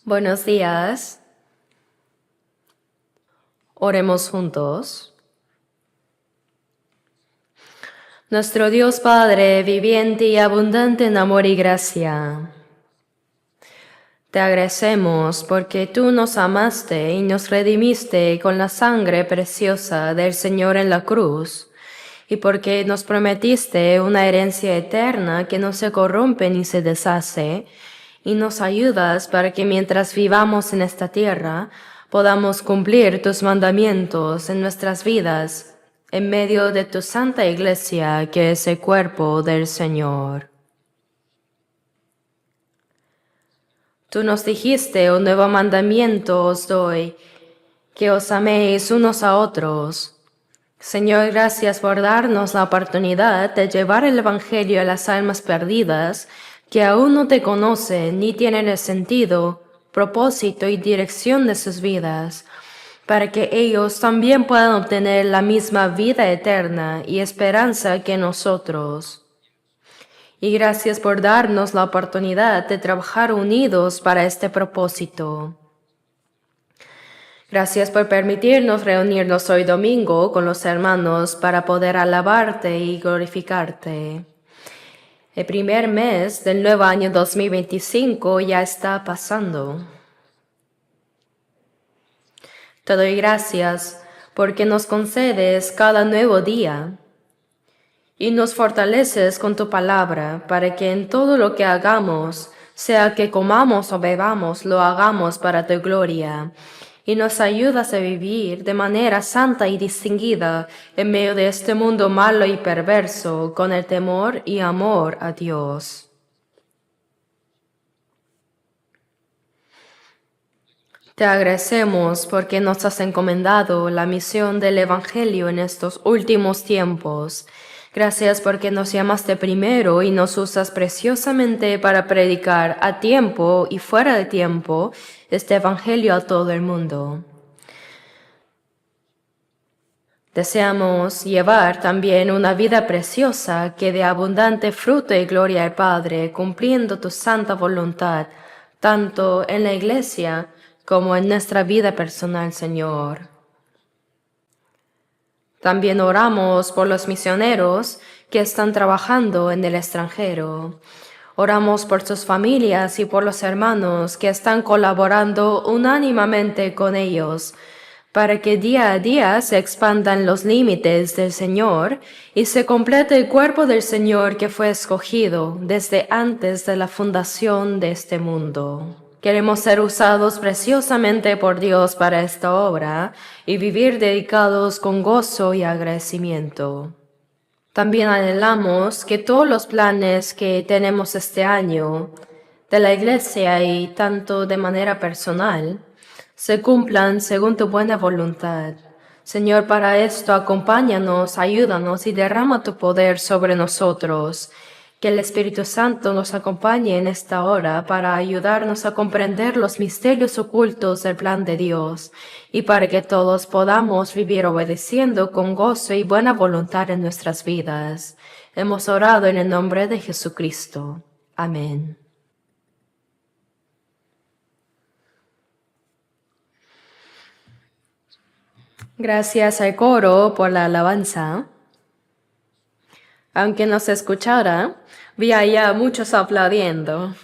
Buenos días. Oremos juntos. Nuestro Dios Padre, viviente y abundante en amor y gracia, te agradecemos porque tú nos amaste y nos redimiste con la sangre preciosa del Señor en la cruz, y porque nos prometiste una herencia eterna que no se corrompe ni se deshace, y nos ayudas para que mientras vivamos en esta tierra podamos cumplir tus mandamientos en nuestras vidas, en medio de tu santa iglesia que es el cuerpo del Señor. Tú nos dijiste: un nuevo mandamiento os doy, que os améis unos a otros. Señor, gracias por darnos la oportunidad de llevar el Evangelio a las almas perdidas que aún no te conocen ni tienen el sentido, propósito y dirección de sus vidas, para que ellos también puedan obtener la misma vida eterna y esperanza que nosotros. Y gracias por darnos la oportunidad de trabajar unidos para este propósito. Gracias por permitirnos reunirnos hoy domingo con los hermanos para poder alabarte y glorificarte. El primer mes del nuevo año 2025 ya está pasando. Te doy gracias porque nos concedes cada nuevo día y nos fortaleces con tu palabra para que en todo lo que hagamos, sea que comamos o bebamos, lo hagamos para tu gloria, y nos ayudas a vivir de manera santa y distinguida en medio de este mundo malo y perverso, con el temor y amor a Dios. Te agradecemos porque nos has encomendado la misión del Evangelio en estos últimos tiempos. Gracias porque nos llamaste primero y nos usas preciosamente para predicar a tiempo y fuera de tiempo este Evangelio a todo el mundo. Deseamos llevar también una vida preciosa que dé abundante fruto y gloria al Padre, cumpliendo tu santa voluntad, tanto en la Iglesia como en nuestra vida personal, Señor. También oramos por los misioneros que están trabajando en el extranjero. Oramos por sus familias y por los hermanos que están colaborando unánimemente con ellos, para que día a día se expandan los límites del Señor y se complete el cuerpo del Señor que fue escogido desde antes de la fundación de este mundo. Queremos ser usados preciosamente por Dios para esta obra y vivir dedicados con gozo y agradecimiento. También anhelamos que todos los planes que tenemos este año de la Iglesia y tanto de manera personal se cumplan según tu buena voluntad. Señor, para esto acompáñanos, ayúdanos y derrama tu poder sobre nosotros. Que el Espíritu Santo nos acompañe en esta hora para ayudarnos a comprender los misterios ocultos del plan de Dios y para que todos podamos vivir obedeciendo con gozo y buena voluntad en nuestras vidas. Hemos orado en el nombre de Jesucristo. Amén. Gracias al coro por la alabanza. Aunque no se escuchara, vi allá muchos aplaudiendo.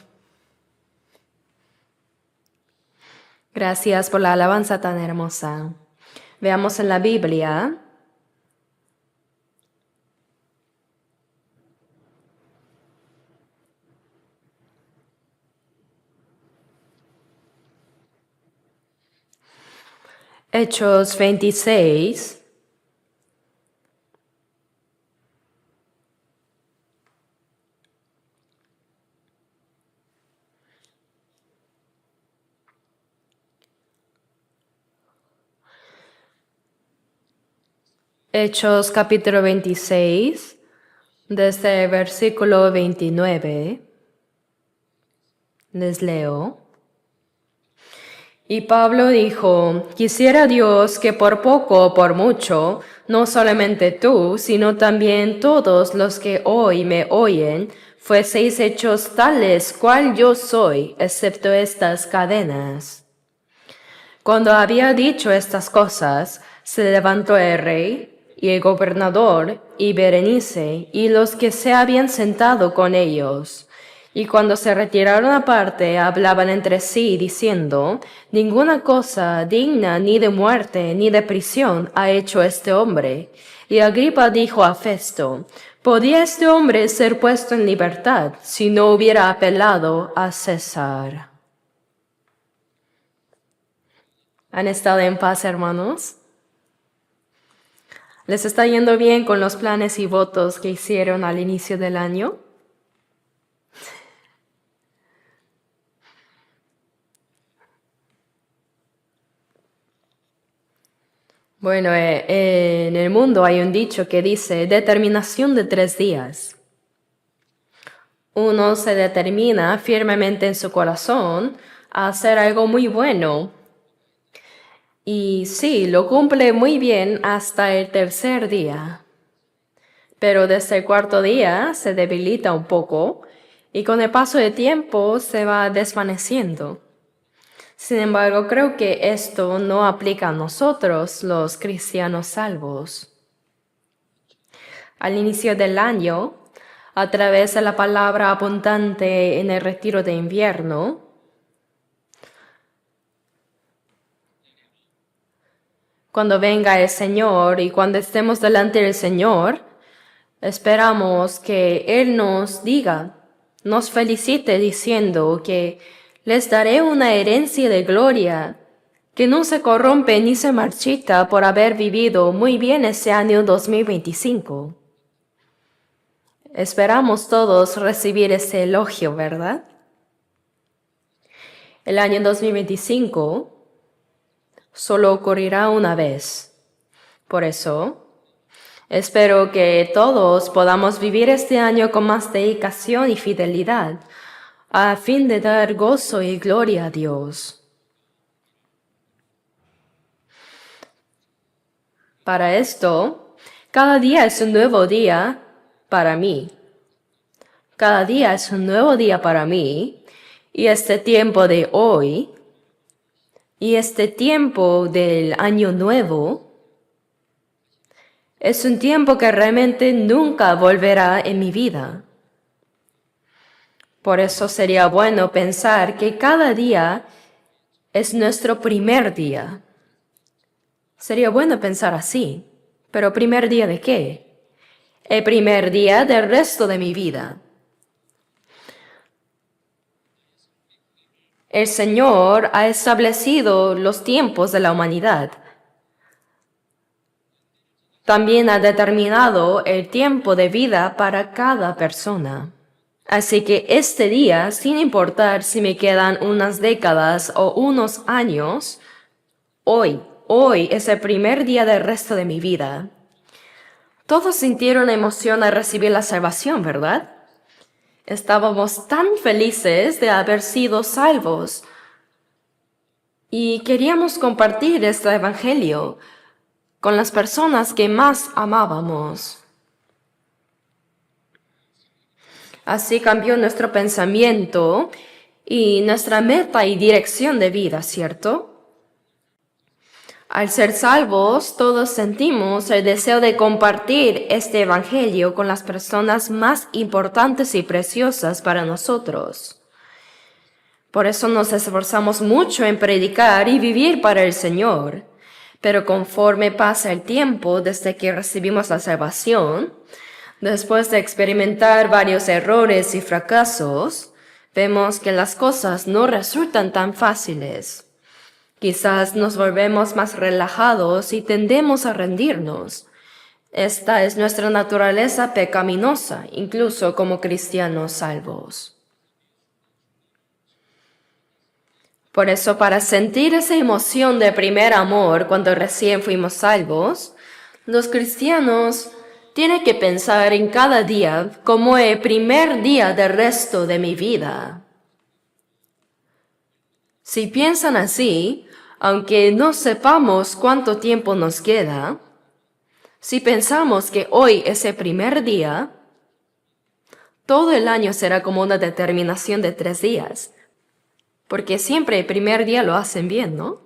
Gracias por la alabanza tan hermosa. Veamos en la Biblia. Hechos 26. Hechos capítulo 26, desde el versículo 29. Les leo. Y Pablo dijo, quisiera Dios que por poco o por mucho, no solamente tú, sino también todos los que hoy me oyen, fueseis hechos tales cual yo soy, excepto estas cadenas. Cuando había dicho estas cosas, se levantó el rey y el gobernador y Berenice y los que se habían sentado con ellos. Y cuando se retiraron aparte, hablaban entre sí, diciendo, ninguna cosa digna ni de muerte ni de prisión ha hecho este hombre. Y Agripa dijo a Festo, ¿podía este hombre ser puesto en libertad si no hubiera apelado a César? ¿Han estado en paz, hermanos? ¿Les está yendo bien con los planes y votos que hicieron al inicio del año? Bueno, en el mundo hay un dicho que dice determinación de 3 días. Uno se determina firmemente en su corazón a hacer algo muy bueno. Y sí, lo cumple muy bien hasta el 3er día. Pero desde el 4.º día se debilita un poco y con el paso del tiempo se va desvaneciendo. Sin embargo, creo que esto no aplica a nosotros, los cristianos salvos. Al inicio del año, a través de la palabra abundante en el retiro de invierno, cuando venga el Señor y cuando estemos delante del Señor, esperamos que Él nos diga, nos felicite diciendo que les daré una herencia de gloria que no se corrompe ni se marchita por haber vivido muy bien ese año 2025. Esperamos todos recibir ese elogio, ¿verdad? El año 2025 solo ocurrirá una vez. Por eso, espero que todos podamos vivir este año con más dedicación y fidelidad, a fin de dar gozo y gloria a Dios. Para esto, cada día es un nuevo día para mí. Cada día es un nuevo día para mí, y este tiempo de hoy, y este tiempo del año nuevo, es un tiempo que realmente nunca volverá en mi vida. Por eso sería bueno pensar que cada día es nuestro primer día. Sería bueno pensar así, pero ¿primer día de qué? El primer día del resto de mi vida. El Señor ha establecido los tiempos de la humanidad. También ha determinado el tiempo de vida para cada persona. Así que este día, sin importar si me quedan unas décadas o unos años, hoy es el primer día del resto de mi vida. Todos sintieron emoción al recibir la salvación, ¿verdad? Estábamos tan felices de haber sido salvos y queríamos compartir este evangelio con las personas que más amábamos. Así cambió nuestro pensamiento y nuestra meta y dirección de vida, ¿cierto? Al ser salvos, todos sentimos el deseo de compartir este evangelio con las personas más importantes y preciosas para nosotros. Por eso nos esforzamos mucho en predicar y vivir para el Señor. Pero conforme pasa el tiempo desde que recibimos la salvación, después de experimentar varios errores y fracasos, vemos que las cosas no resultan tan fáciles. Quizás nos volvemos más relajados y tendemos a rendirnos. Esta es nuestra naturaleza pecaminosa, incluso como cristianos salvos. Por eso, para sentir esa emoción de primer amor cuando recién fuimos salvos, los cristianos tienen que pensar en cada día como el primer día del resto de mi vida. Si piensan así, aunque no sepamos cuánto tiempo nos queda, si pensamos que hoy es el primer día, todo el año será como una determinación de 3 días, porque siempre el primer día lo hacen bien, ¿no?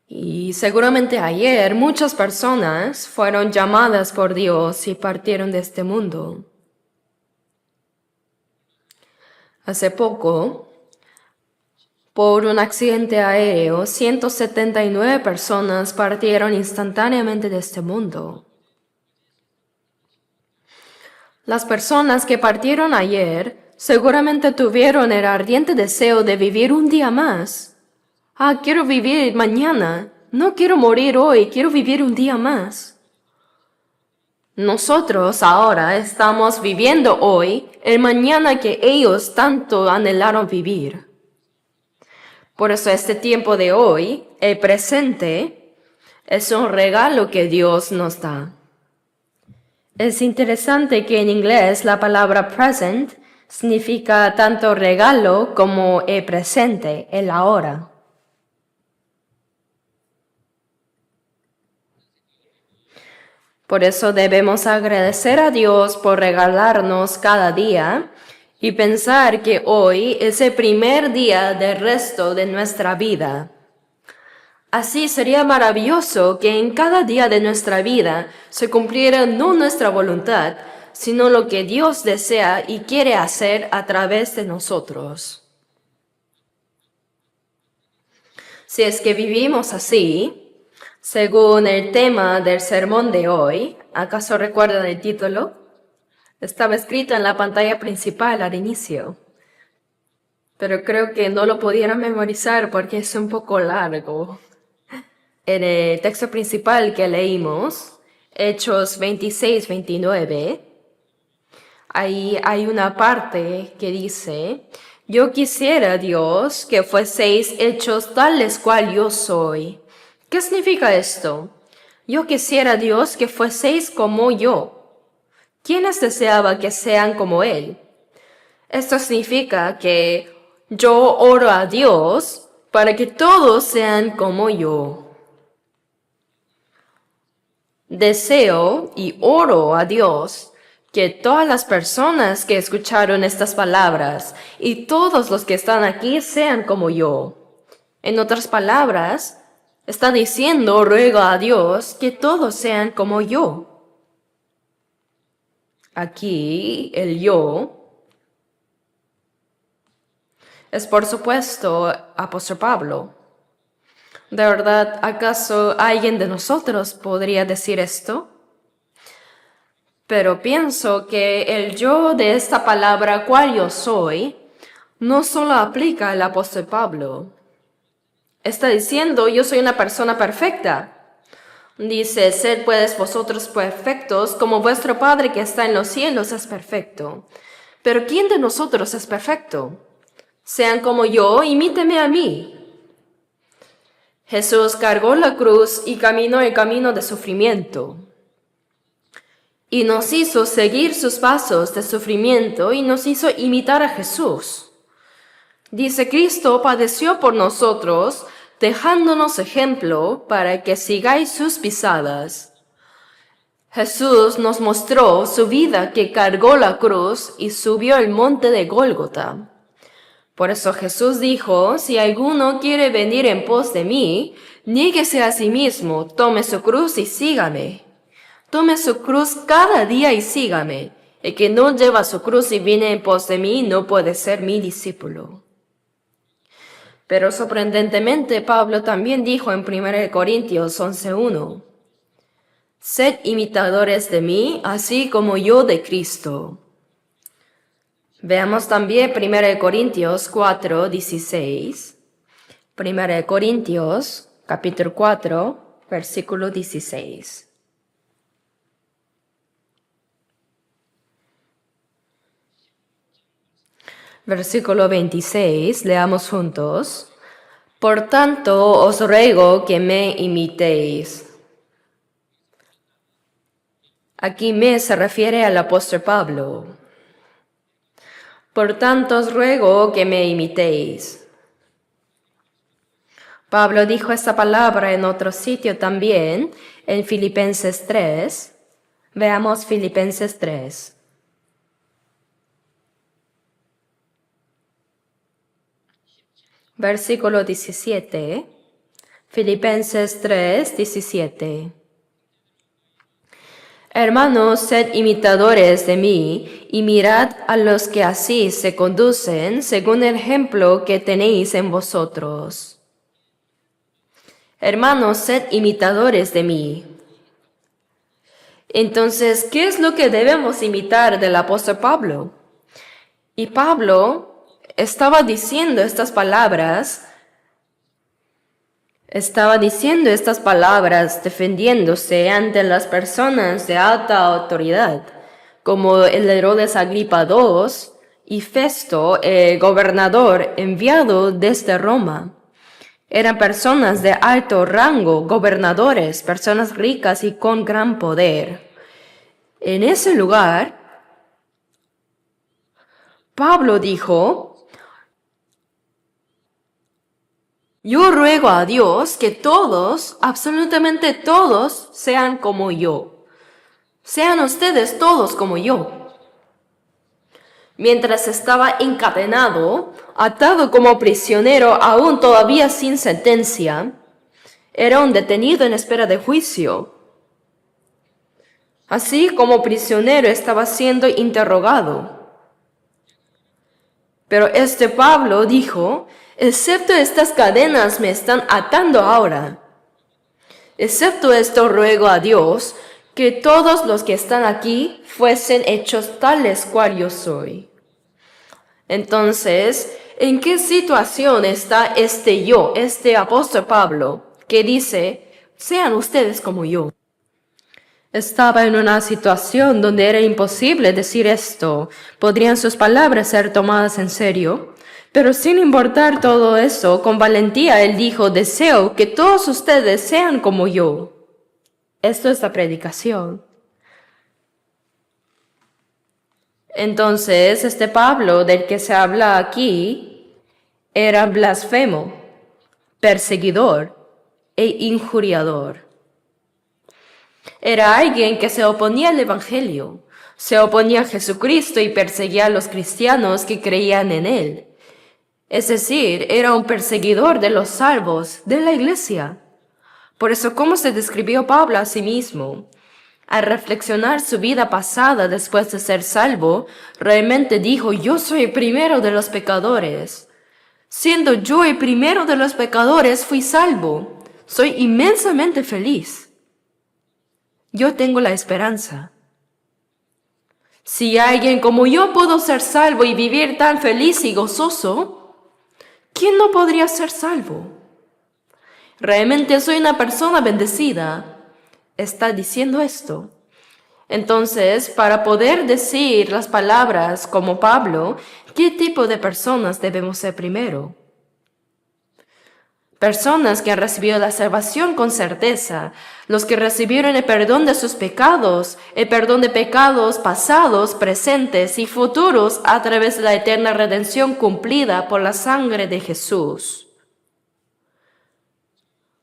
Y seguramente ayer muchas personas fueron llamadas por Dios y partieron de este mundo. Hace poco, por un accidente aéreo, 179 personas partieron instantáneamente de este mundo. Las personas que partieron ayer seguramente tuvieron el ardiente deseo de vivir un día más. Quiero vivir mañana. No quiero morir hoy, quiero vivir un día más. Nosotros ahora estamos viviendo hoy el mañana que ellos tanto anhelaron vivir. Por eso este tiempo de hoy, el presente, es un regalo que Dios nos da. Es interesante que en inglés la palabra present significa tanto regalo como el presente, el ahora. Por eso debemos agradecer a Dios por regalarnos cada día y pensar que hoy es el primer día del resto de nuestra vida. Así sería maravilloso que en cada día de nuestra vida se cumpliera no nuestra voluntad, sino lo que Dios desea y quiere hacer a través de nosotros. Si es que vivimos así, según el tema del sermón de hoy, ¿acaso recuerdan el título? Estaba escrito en la pantalla principal al inicio, pero creo que no lo pudieron memorizar porque es un poco largo. En el texto principal que leímos, Hechos 26-29, ahí hay una parte que dice: yo quisiera, Dios, que fueseis hechos tales cual yo soy. ¿Qué significa esto? Yo quisiera, Dios, que fueseis como yo. ¿Quiénes deseaba que sean como Él? Esto significa que yo oro a Dios para que todos sean como yo. Deseo y oro a Dios que todas las personas que escucharon estas palabras y todos los que están aquí sean como yo. En otras palabras, está diciendo, ruego a Dios que todos sean como yo. Aquí, el yo es, por supuesto, apóstol Pablo. ¿De verdad, acaso alguien de nosotros podría decir esto? Pero pienso que el yo de esta palabra, cual yo soy, no solo aplica al apóstol Pablo. Está diciendo, yo soy una persona perfecta. Dice, sed pues vosotros perfectos, como vuestro Padre que está en los cielos es perfecto. Pero ¿quién de nosotros es perfecto? Sean como yo, imíteme a mí. Jesús cargó la cruz y caminó el camino de sufrimiento. Y nos hizo seguir sus pasos de sufrimiento y nos hizo imitar a Jesús. Dice, Cristo padeció por nosotros, dejándonos ejemplo para que sigáis sus pisadas. Jesús nos mostró su vida que cargó la cruz y subió el monte de Gólgota. Por eso Jesús dijo, si alguno quiere venir en pos de mí, niéguese a sí mismo, tome su cruz y sígame. Tome su cruz cada día y sígame. El que no lleva su cruz y viene en pos de mí no puede ser mi discípulo. Pero sorprendentemente Pablo también dijo en 1 Corintios 11:1, sed imitadores de mí, así como yo de Cristo. Veamos también 1 Corintios 4:16. 1 Corintios, capítulo 4, versículo 16. Versículo 26, leamos juntos. Por tanto, os ruego que me imitéis. Aquí me se refiere al apóstol Pablo. Por tanto, os ruego que me imitéis. Pablo dijo esta palabra en otro sitio también, en Filipenses 3. Veamos Filipenses 3. Versículo 17. Filipenses 3, 17. Hermanos, sed imitadores de mí, y mirad a los que así se conducen, según el ejemplo que tenéis en vosotros. Hermanos, sed imitadores de mí. Entonces, ¿qué es lo que debemos imitar del apóstol Pablo? Y Pablo estaba diciendo estas palabras defendiéndose ante las personas de alta autoridad, como el Herodes Agripa II y Festo, el gobernador enviado desde Roma. Eran personas de alto rango, gobernadores, personas ricas y con gran poder. En ese lugar, Pablo dijo: yo ruego a Dios que todos, absolutamente todos, sean como yo. Sean ustedes todos como yo. Mientras estaba encadenado, atado como prisionero, aún todavía sin sentencia, era un detenido en espera de juicio. Así como prisionero estaba siendo interrogado. Pero este Pablo dijo: excepto estas cadenas me están atando ahora. Excepto esto ruego a Dios que todos los que están aquí fuesen hechos tales cual yo soy. Entonces, ¿en qué situación está este apóstol Pablo, que dice: sean ustedes como yo? Estaba en una situación donde era imposible decir esto. ¿Podrían sus palabras ser tomadas en serio? Pero sin importar todo eso, con valentía él dijo: deseo que todos ustedes sean como yo. Esto es la predicación. Entonces, este Pablo del que se habla aquí era blasfemo, perseguidor e injuriador. Era alguien que se oponía al Evangelio, se oponía a Jesucristo y perseguía a los cristianos que creían en él. Es decir, era un perseguidor de los salvos, de la iglesia. Por eso, ¿cómo se describió Pablo a sí mismo? Al reflexionar su vida pasada después de ser salvo, realmente dijo: yo soy el primero de los pecadores. Siendo yo el primero de los pecadores, fui salvo. Soy inmensamente feliz. Yo tengo la esperanza. Si alguien como yo pudo ser salvo y vivir tan feliz y gozoso, ¿quién no podría ser salvo? Realmente soy una persona bendecida. Está diciendo esto. Entonces, para poder decir las palabras como Pablo, ¿qué tipo de personas debemos ser primero? Personas que han recibido la salvación con certeza, los que recibieron el perdón de sus pecados, el perdón de pecados pasados, presentes y futuros a través de la eterna redención cumplida por la sangre de Jesús.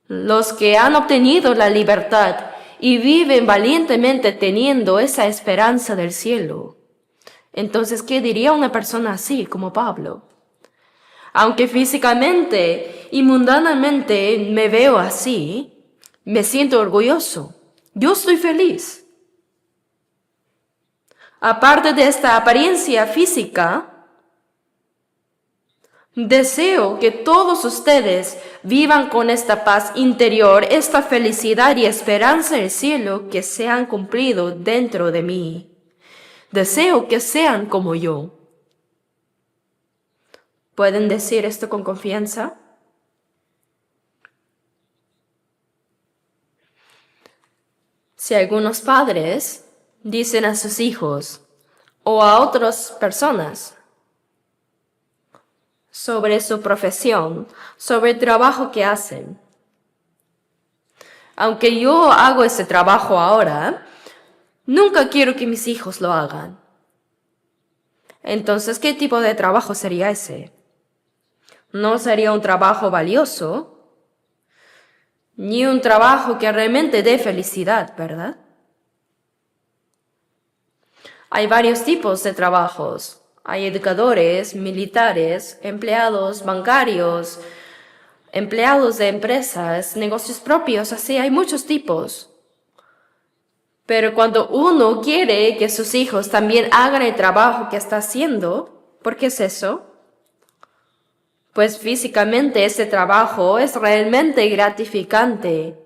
Los que han obtenido la libertad y viven valientemente teniendo esa esperanza del cielo. Entonces, ¿qué diría una persona así como Pablo? Aunque físicamente y mundanamente me veo así, me siento orgulloso. Yo estoy feliz. Aparte de esta apariencia física, deseo que todos ustedes vivan con esta paz interior, esta felicidad y esperanza del cielo que se han cumplido dentro de mí. Deseo que sean como yo. ¿Pueden decir esto con confianza? Si algunos padres dicen a sus hijos o a otras personas sobre su profesión, sobre el trabajo que hacen: aunque yo hago ese trabajo ahora, nunca quiero que mis hijos lo hagan. Entonces, ¿qué tipo de trabajo sería ese? ¿No sería un trabajo valioso? ni un trabajo que realmente dé felicidad, ¿verdad? Hay varios tipos de trabajos. Hay educadores, militares, empleados bancarios, empleados de empresas, negocios propios, así hay muchos tipos. Pero cuando uno quiere que sus hijos también hagan el trabajo que está haciendo, ¿por qué es eso? Pues físicamente ese trabajo es realmente gratificante,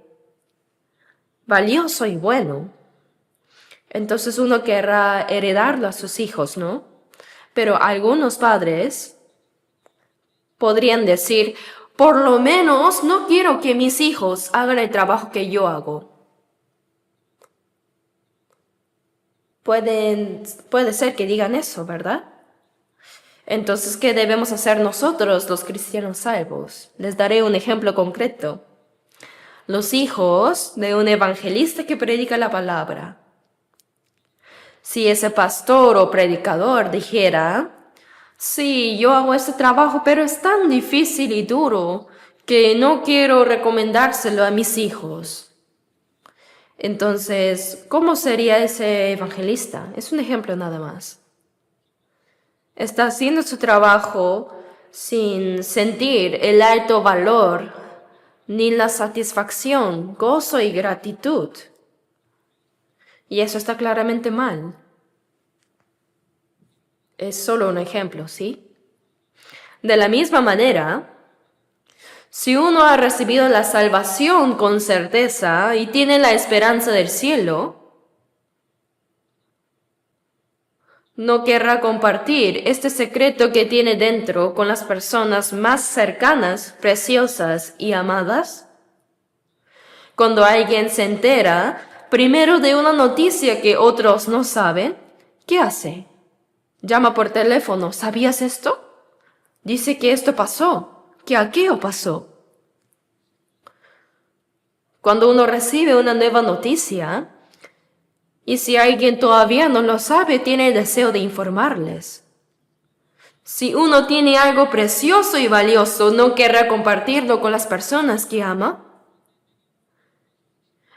valioso y bueno. Entonces uno querrá heredarlo a sus hijos, ¿no? Pero algunos padres podrían decir, por lo menos no quiero que mis hijos hagan el trabajo que yo hago. Puede ser que digan eso, ¿verdad? Entonces, ¿qué debemos hacer nosotros, los cristianos salvos? Les daré un ejemplo concreto. Los hijos de un evangelista que predica la palabra. Si ese pastor o predicador dijera, sí, yo hago este trabajo, pero es tan difícil y duro que no quiero recomendárselo a mis hijos. Entonces, ¿cómo sería ese evangelista? Es un ejemplo nada más. Está haciendo su trabajo sin sentir el alto valor, ni la satisfacción, gozo y gratitud. Y eso está claramente mal. Es solo un ejemplo, ¿sí? De la misma manera, si uno ha recibido la salvación con certeza y tiene la esperanza del cielo, no querrá compartir este secreto que tiene dentro con las personas más cercanas, preciosas y amadas. Cuando alguien se entera primero de una noticia que otros no saben, ¿qué hace? Llama por teléfono, ¿sabías esto? Dice que esto pasó, que aquello pasó. Cuando uno recibe una nueva noticia, y si alguien todavía no lo sabe, tiene el deseo de informarles. Si uno tiene algo precioso y valioso, ¿no querrá compartirlo con las personas que ama?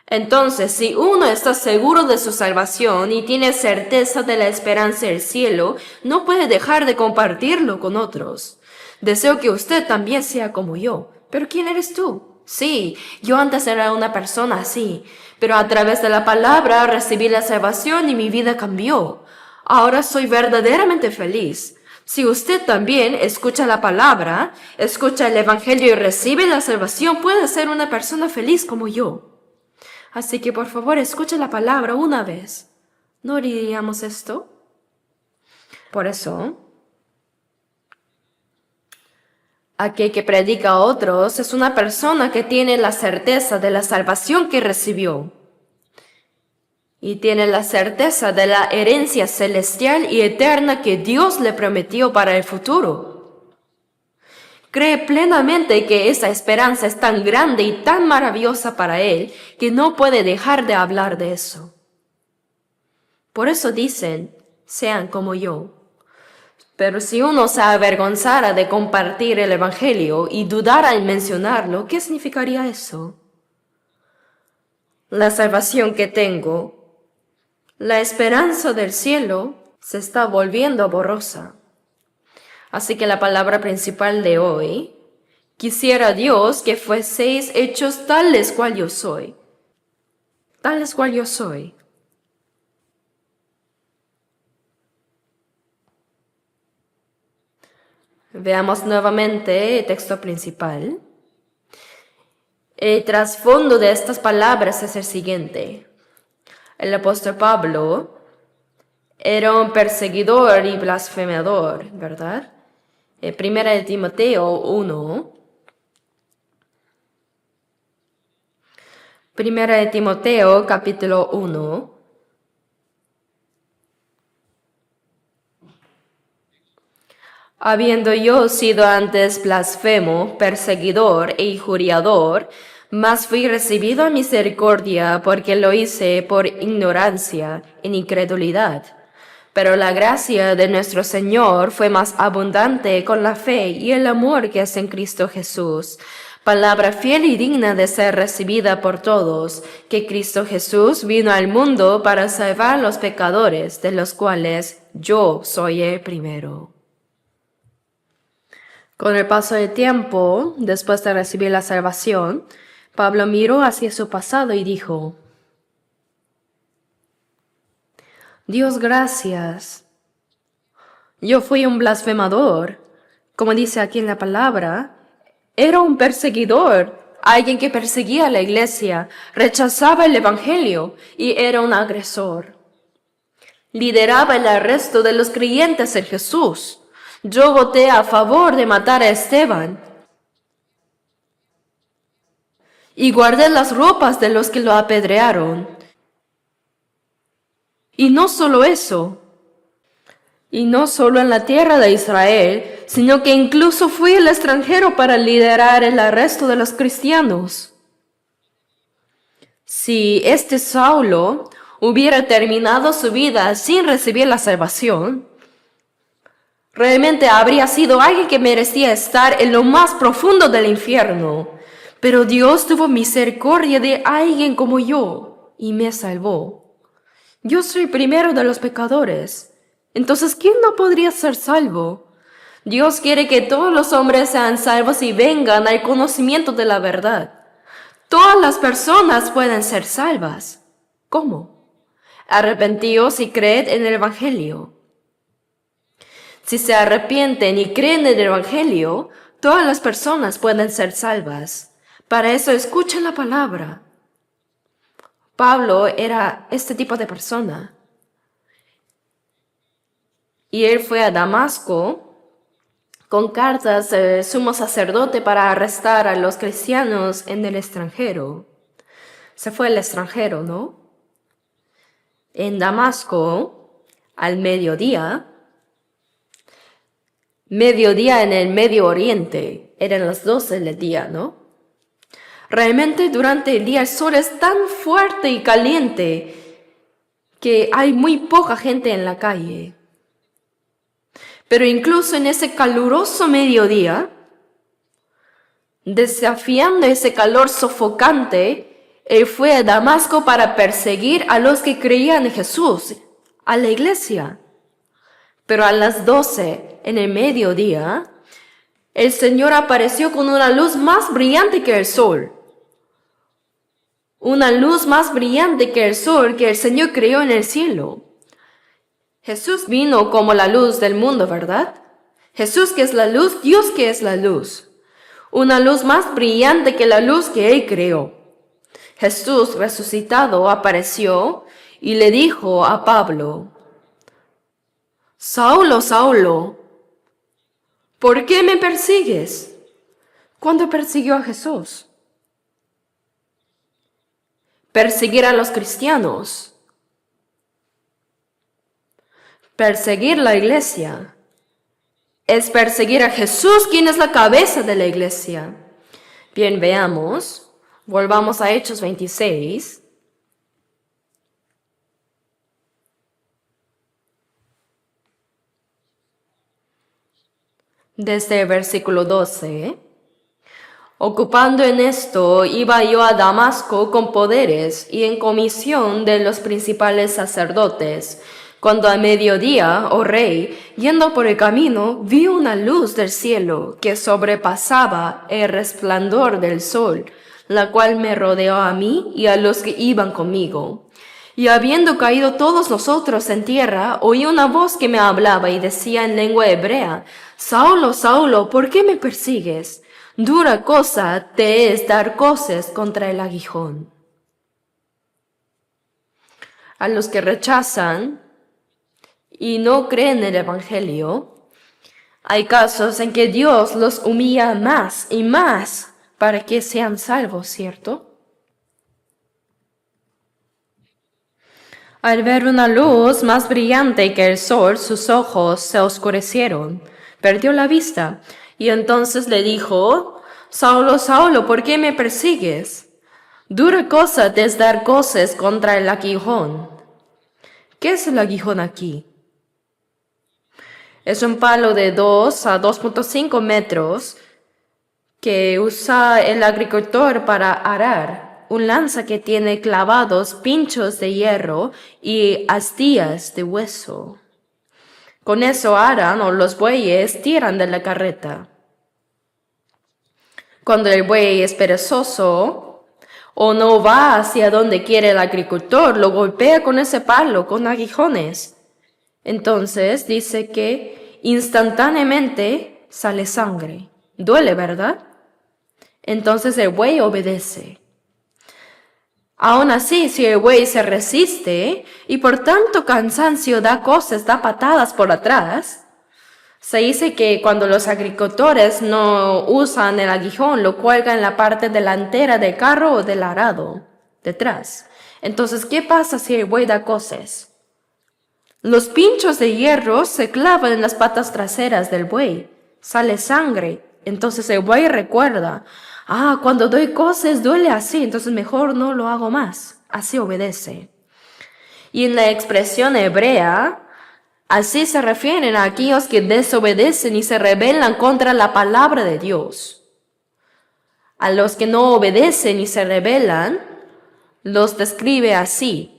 Entonces, si uno está seguro de su salvación y tiene certeza de la esperanza del cielo, no puede dejar de compartirlo con otros. Deseo que usted también sea como yo. ¿Pero quién eres tú? Sí, yo antes era una persona así, pero a través de la palabra recibí la salvación y mi vida cambió. Ahora soy verdaderamente feliz. Si usted también escucha la palabra, escucha el Evangelio y recibe la salvación, puede ser una persona feliz como yo. Así que por favor escuche la palabra una vez. ¿No diríamos esto? Por eso, aquel que predica a otros es una persona que tiene la certeza de la salvación que recibió. Y tiene la certeza de la herencia celestial y eterna que Dios le prometió para el futuro. Cree plenamente que esa esperanza es tan grande y tan maravillosa para él que no puede dejar de hablar de eso. Por eso dicen, sean como yo. Pero si uno se avergonzara de compartir el Evangelio y dudara en mencionarlo, ¿qué significaría eso? La salvación que tengo, la esperanza del cielo, se está volviendo borrosa. Así que la palabra principal de hoy, quisiera Dios que fueseis hechos tales cual yo soy. Tales cual yo soy. Veamos nuevamente el texto principal. El trasfondo de estas palabras es el siguiente. El apóstol Pablo era un perseguidor y blasfemador, ¿verdad? Primera de Timoteo 1. Primera de Timoteo, capítulo 1. Habiendo yo sido antes blasfemo, perseguidor e injuriador, mas fui recibido a misericordia porque lo hice por ignorancia, en incredulidad. Pero la gracia de nuestro Señor fue más abundante con la fe y el amor que es en Cristo Jesús. Palabra fiel y digna de ser recibida por todos, que Cristo Jesús vino al mundo para salvar a los pecadores, de los cuales yo soy el primero. Con el paso del tiempo, después de recibir la salvación, Pablo miró hacia su pasado y dijo: Dios, gracias. Yo fui un blasfemador, como dice aquí en la palabra. Era un perseguidor, alguien que perseguía a la iglesia, rechazaba el evangelio y era un agresor. Lideraba el arresto de los creyentes en Jesús. Yo voté a favor de matar a Esteban y guardé las ropas de los que lo apedrearon. Y no solo eso, y no solo en la tierra de Israel, sino que incluso fui el extranjero para liderar el arresto de los cristianos. Si este Saulo hubiera terminado su vida sin recibir la salvación, realmente habría sido alguien que merecía estar en lo más profundo del infierno. Pero Dios tuvo misericordia de alguien como yo y me salvó. Yo soy primero de los pecadores. Entonces, ¿quién no podría ser salvo? Dios quiere que todos los hombres sean salvos y vengan al conocimiento de la verdad. Todas las personas pueden ser salvas. ¿Cómo? Arrepentíos y creed en el Evangelio. Si se arrepienten y creen en el Evangelio, todas las personas pueden ser salvas. Para eso escuchen la palabra. Pablo era este tipo de persona. Y él fue a Damasco con cartas del sumo sacerdote para arrestar a los cristianos en el extranjero. Se fue al extranjero, ¿no? En Damasco, al mediodía en el Medio Oriente, eran las 12 del día, ¿no? Realmente durante el día el sol es tan fuerte y caliente que hay muy poca gente en la calle. Pero incluso en ese caluroso mediodía, desafiando ese calor sofocante, él fue a Damasco para perseguir a los que creían en Jesús, a la iglesia. Pero a las 12, en el mediodía, el Señor apareció con una luz más brillante que el sol. Una luz más brillante que el sol que el Señor creó en el cielo. Jesús vino como la luz del mundo, ¿verdad? Jesús que es la luz, Dios que es la luz. Una luz más brillante que la luz que Él creó. Jesús resucitado apareció y le dijo a Pablo: Saulo, Saulo, ¿por qué me persigues? ¿Cuándo persiguió a Jesús? Perseguir a los cristianos. Perseguir la iglesia es perseguir a Jesús, quien es la cabeza de la iglesia. Bien, veamos. Volvamos a Hechos 26. Desde el versículo 12. Ocupando en esto, iba yo a Damasco con poderes y en comisión de los principales sacerdotes, cuando a mediodía, oh rey, yendo por el camino, vi una luz del cielo que sobrepasaba el resplandor del sol, la cual me rodeó a mí y a los que iban conmigo. Y habiendo caído todos nosotros en tierra, oí una voz que me hablaba y decía en lengua hebrea: Saulo, Saulo, ¿por qué me persigues? Dura cosa te es dar coces contra el aguijón. A los que rechazan y no creen en el Evangelio, hay casos en que Dios los humilla más y más para que sean salvos, ¿cierto? Al ver una luz más brillante que el sol, sus ojos se oscurecieron, perdió la vista, y entonces le dijo: Saulo, Saulo, ¿por qué me persigues? Dura cosa te es dar coces contra el aguijón. ¿Qué es el aguijón aquí? Es un palo de 2 a 2.5 metros que usa el agricultor para arar, un lanza que tiene clavados pinchos de hierro y astillas de hueso. Con eso aran o los bueyes tiran de la carreta. Cuando el buey es perezoso o no va hacia donde quiere el agricultor, lo golpea con ese palo, con aguijones. Entonces dice que instantáneamente sale sangre. Duele, ¿verdad? Entonces el buey obedece. Aún así, si el buey se resiste y por tanto cansancio da cosas, da patadas por atrás, se dice que cuando los agricultores no usan el aguijón, lo cuelgan en la parte delantera del carro o del arado, detrás. Entonces, ¿qué pasa si el buey da cosas? Los pinchos de hierro se clavan en las patas traseras del buey. Sale sangre. Entonces el buey recuerda, cuando doy cosas duele así, entonces mejor no lo hago más. Así obedece. Y en la expresión hebrea, así se refieren a aquellos que desobedecen y se rebelan contra la palabra de Dios. A los que no obedecen y se rebelan, los describe así.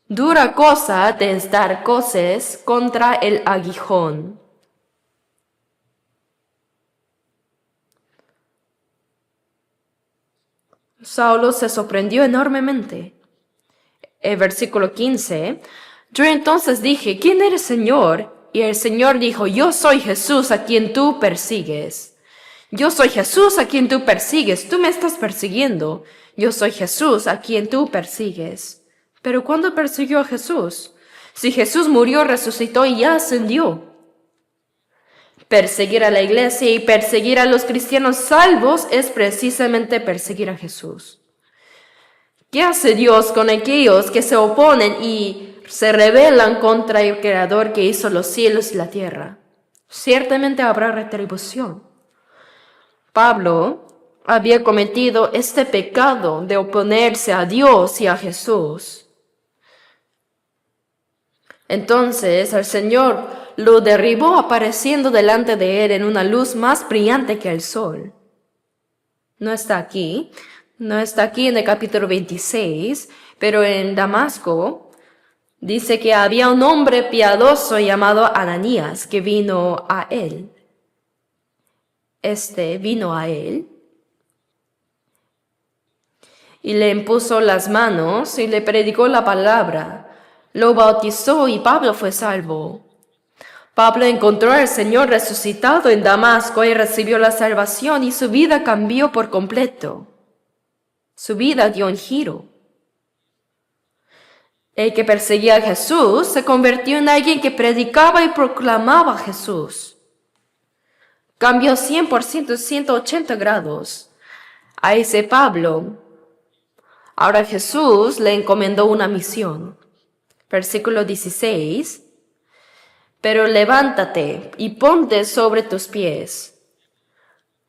Dura cosa te es dar cosas contra el aguijón. Saulo se sorprendió enormemente. El versículo 15, yo entonces dije, ¿quién eres, Señor? Y el Señor dijo, yo soy Jesús a quien tú persigues. Yo soy Jesús a quien tú persigues. Tú me estás persiguiendo. Yo soy Jesús a quien tú persigues. Pero ¿cuándo persiguió a Jesús? Si Jesús murió, resucitó y ya ascendió. Perseguir a la iglesia y perseguir a los cristianos salvos es precisamente perseguir a Jesús. ¿Qué hace Dios con aquellos que se oponen y se rebelan contra el Creador que hizo los cielos y la tierra? Ciertamente habrá retribución. Pablo había cometido este pecado de oponerse a Dios y a Jesús. Entonces el Señor lo derribó apareciendo delante de él en una luz más brillante que el sol. No está aquí en el capítulo 26, pero en Damasco dice que había un hombre piadoso llamado Ananías que vino a él. Vino a él y le impuso las manos y le predicó la palabra. Lo bautizó y Pablo fue salvo. Pablo encontró al Señor resucitado en Damasco y recibió la salvación y su vida cambió por completo. Su vida dio un giro. El que perseguía a Jesús se convirtió en alguien que predicaba y proclamaba a Jesús. Cambió 100%, 180 grados. A ese Pablo. Ahora Jesús le encomendó una misión. Versículo 16. Pero levántate y ponte sobre tus pies.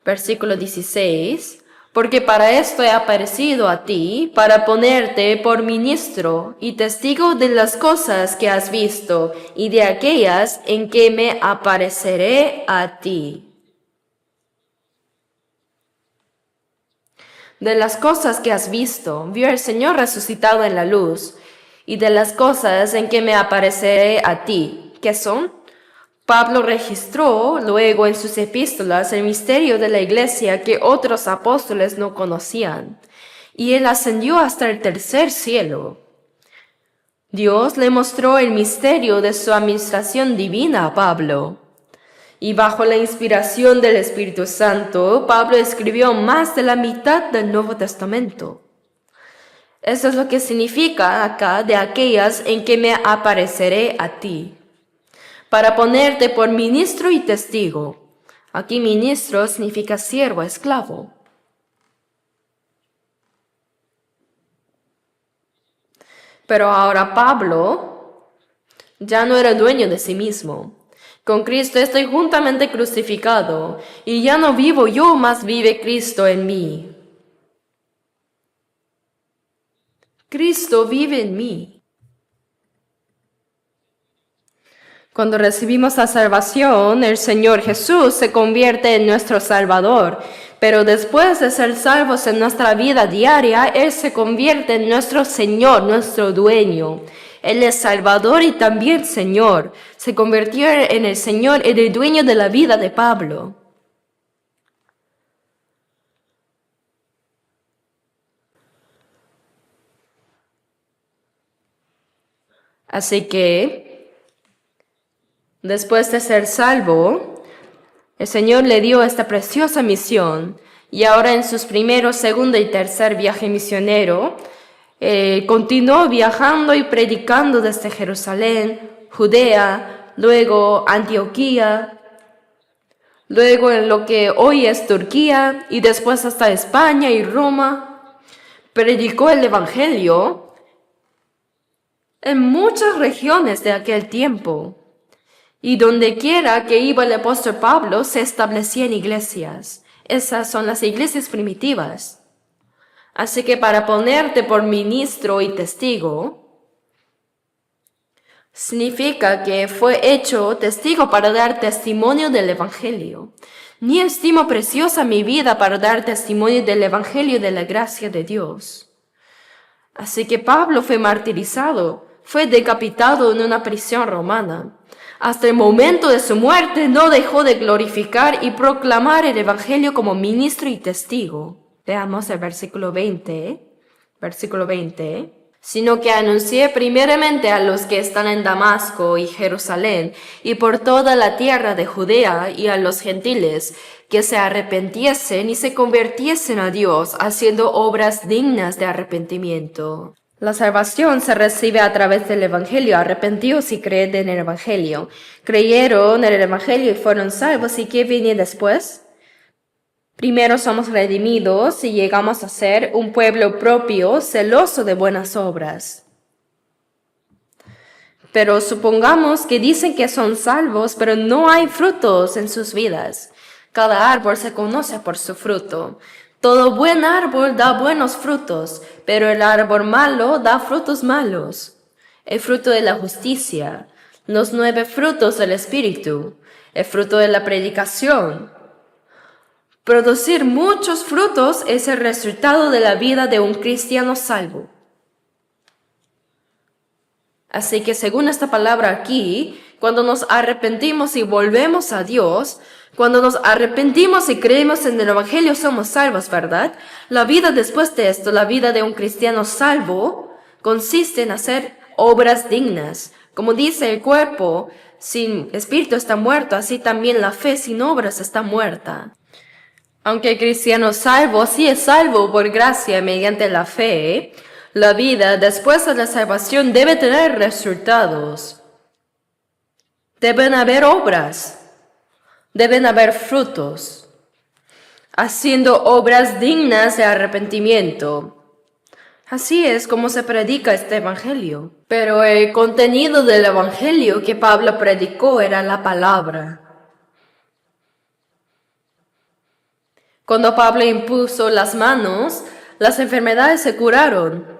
Versículo 16. Porque para esto he aparecido a ti, para ponerte por ministro y testigo de las cosas que has visto y de aquellas en que me apareceré a ti. De las cosas que has visto, vio el Señor resucitado en la luz, y de las cosas en que me apareceré a ti, ¿qué son? Pablo registró luego en sus epístolas el misterio de la iglesia que otros apóstoles no conocían, y él ascendió hasta el tercer cielo. Dios le mostró el misterio de su administración divina a Pablo. Y bajo la inspiración del Espíritu Santo, Pablo escribió más de la mitad del Nuevo Testamento. Eso es lo que significa acá de aquellas en que me apareceré a ti, para ponerte por ministro y testigo. Aquí ministro significa siervo, esclavo. Pero ahora Pablo ya no era dueño de sí mismo. Con Cristo estoy juntamente crucificado, y ya no vivo yo, mas vive Cristo en mí. Cristo vive en mí. Cuando recibimos la salvación, el Señor Jesús se convierte en nuestro Salvador, pero después de ser salvos en nuestra vida diaria, Él se convierte en nuestro Señor, nuestro dueño. Él es Salvador y también Señor. Se convirtió en el Señor, en el dueño de la vida de Pablo. Así que, después de ser salvo, el Señor le dio esta preciosa misión y ahora en sus primeros, segundo y tercer viaje misionero, continuó viajando y predicando desde Jerusalén, Judea, luego Antioquía, luego en lo que hoy es Turquía y después hasta España y Roma. Predicó el Evangelio en muchas regiones de aquel tiempo. Y donde quiera que iba el apóstol Pablo, se establecían iglesias. Esas son las iglesias primitivas. Así que para ponerte por ministro y testigo, significa que fue hecho testigo para dar testimonio del Evangelio. Ni estimo preciosa mi vida para dar testimonio del Evangelio de la gracia de Dios. Así que Pablo fue martirizado, fue decapitado en una prisión romana. Hasta el momento de su muerte no dejó de glorificar y proclamar el Evangelio como ministro y testigo. Veamos el versículo 20. Sino que anuncié primeramente a los que están en Damasco y Jerusalén y por toda la tierra de Judea y a los gentiles que se arrepintiesen y se convirtiesen a Dios haciendo obras dignas de arrepentimiento. La salvación se recibe a través del Evangelio. Arrepentíos y creed en el Evangelio. Creyeron en el Evangelio y fueron salvos. ¿Y qué viene después? Primero somos redimidos y llegamos a ser un pueblo propio, celoso de buenas obras. Pero supongamos que dicen que son salvos, pero no hay frutos en sus vidas. Cada árbol se conoce por su fruto. Todo buen árbol da buenos frutos, pero el árbol malo da frutos malos. El fruto de la justicia, los 9 frutos del Espíritu, el fruto de la predicación. Producir muchos frutos es el resultado de la vida de un cristiano salvo. Así que según esta palabra aquí, cuando nos arrepentimos y volvemos a Dios, cuando nos arrepentimos y creemos en el Evangelio, somos salvos, ¿verdad? La vida después de esto, la vida de un cristiano salvo, consiste en hacer obras dignas. Como dice el cuerpo, sin espíritu está muerto, así también la fe sin obras está muerta. Aunque el cristiano salvo sí es salvo por gracia mediante la fe, la vida después de la salvación debe tener resultados. Deben haber obras. Deben haber frutos, haciendo obras dignas de arrepentimiento. Así es como se predica este Evangelio. Pero el contenido del Evangelio que Pablo predicó era la palabra. Cuando Pablo impuso las manos, las enfermedades se curaron,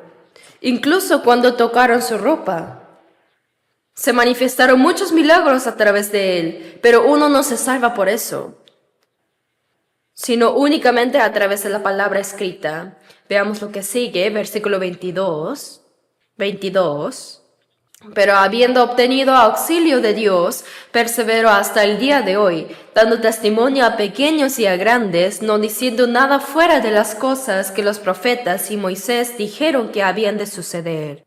incluso cuando tocaron su ropa. Se manifestaron muchos milagros a través de él, pero uno no se salva por eso, sino únicamente a través de la palabra escrita. Veamos lo que sigue, versículo 22. Pero habiendo obtenido auxilio de Dios, perseveró hasta el día de hoy, dando testimonio a pequeños y a grandes, no diciendo nada fuera de las cosas que los profetas y Moisés dijeron que habían de suceder.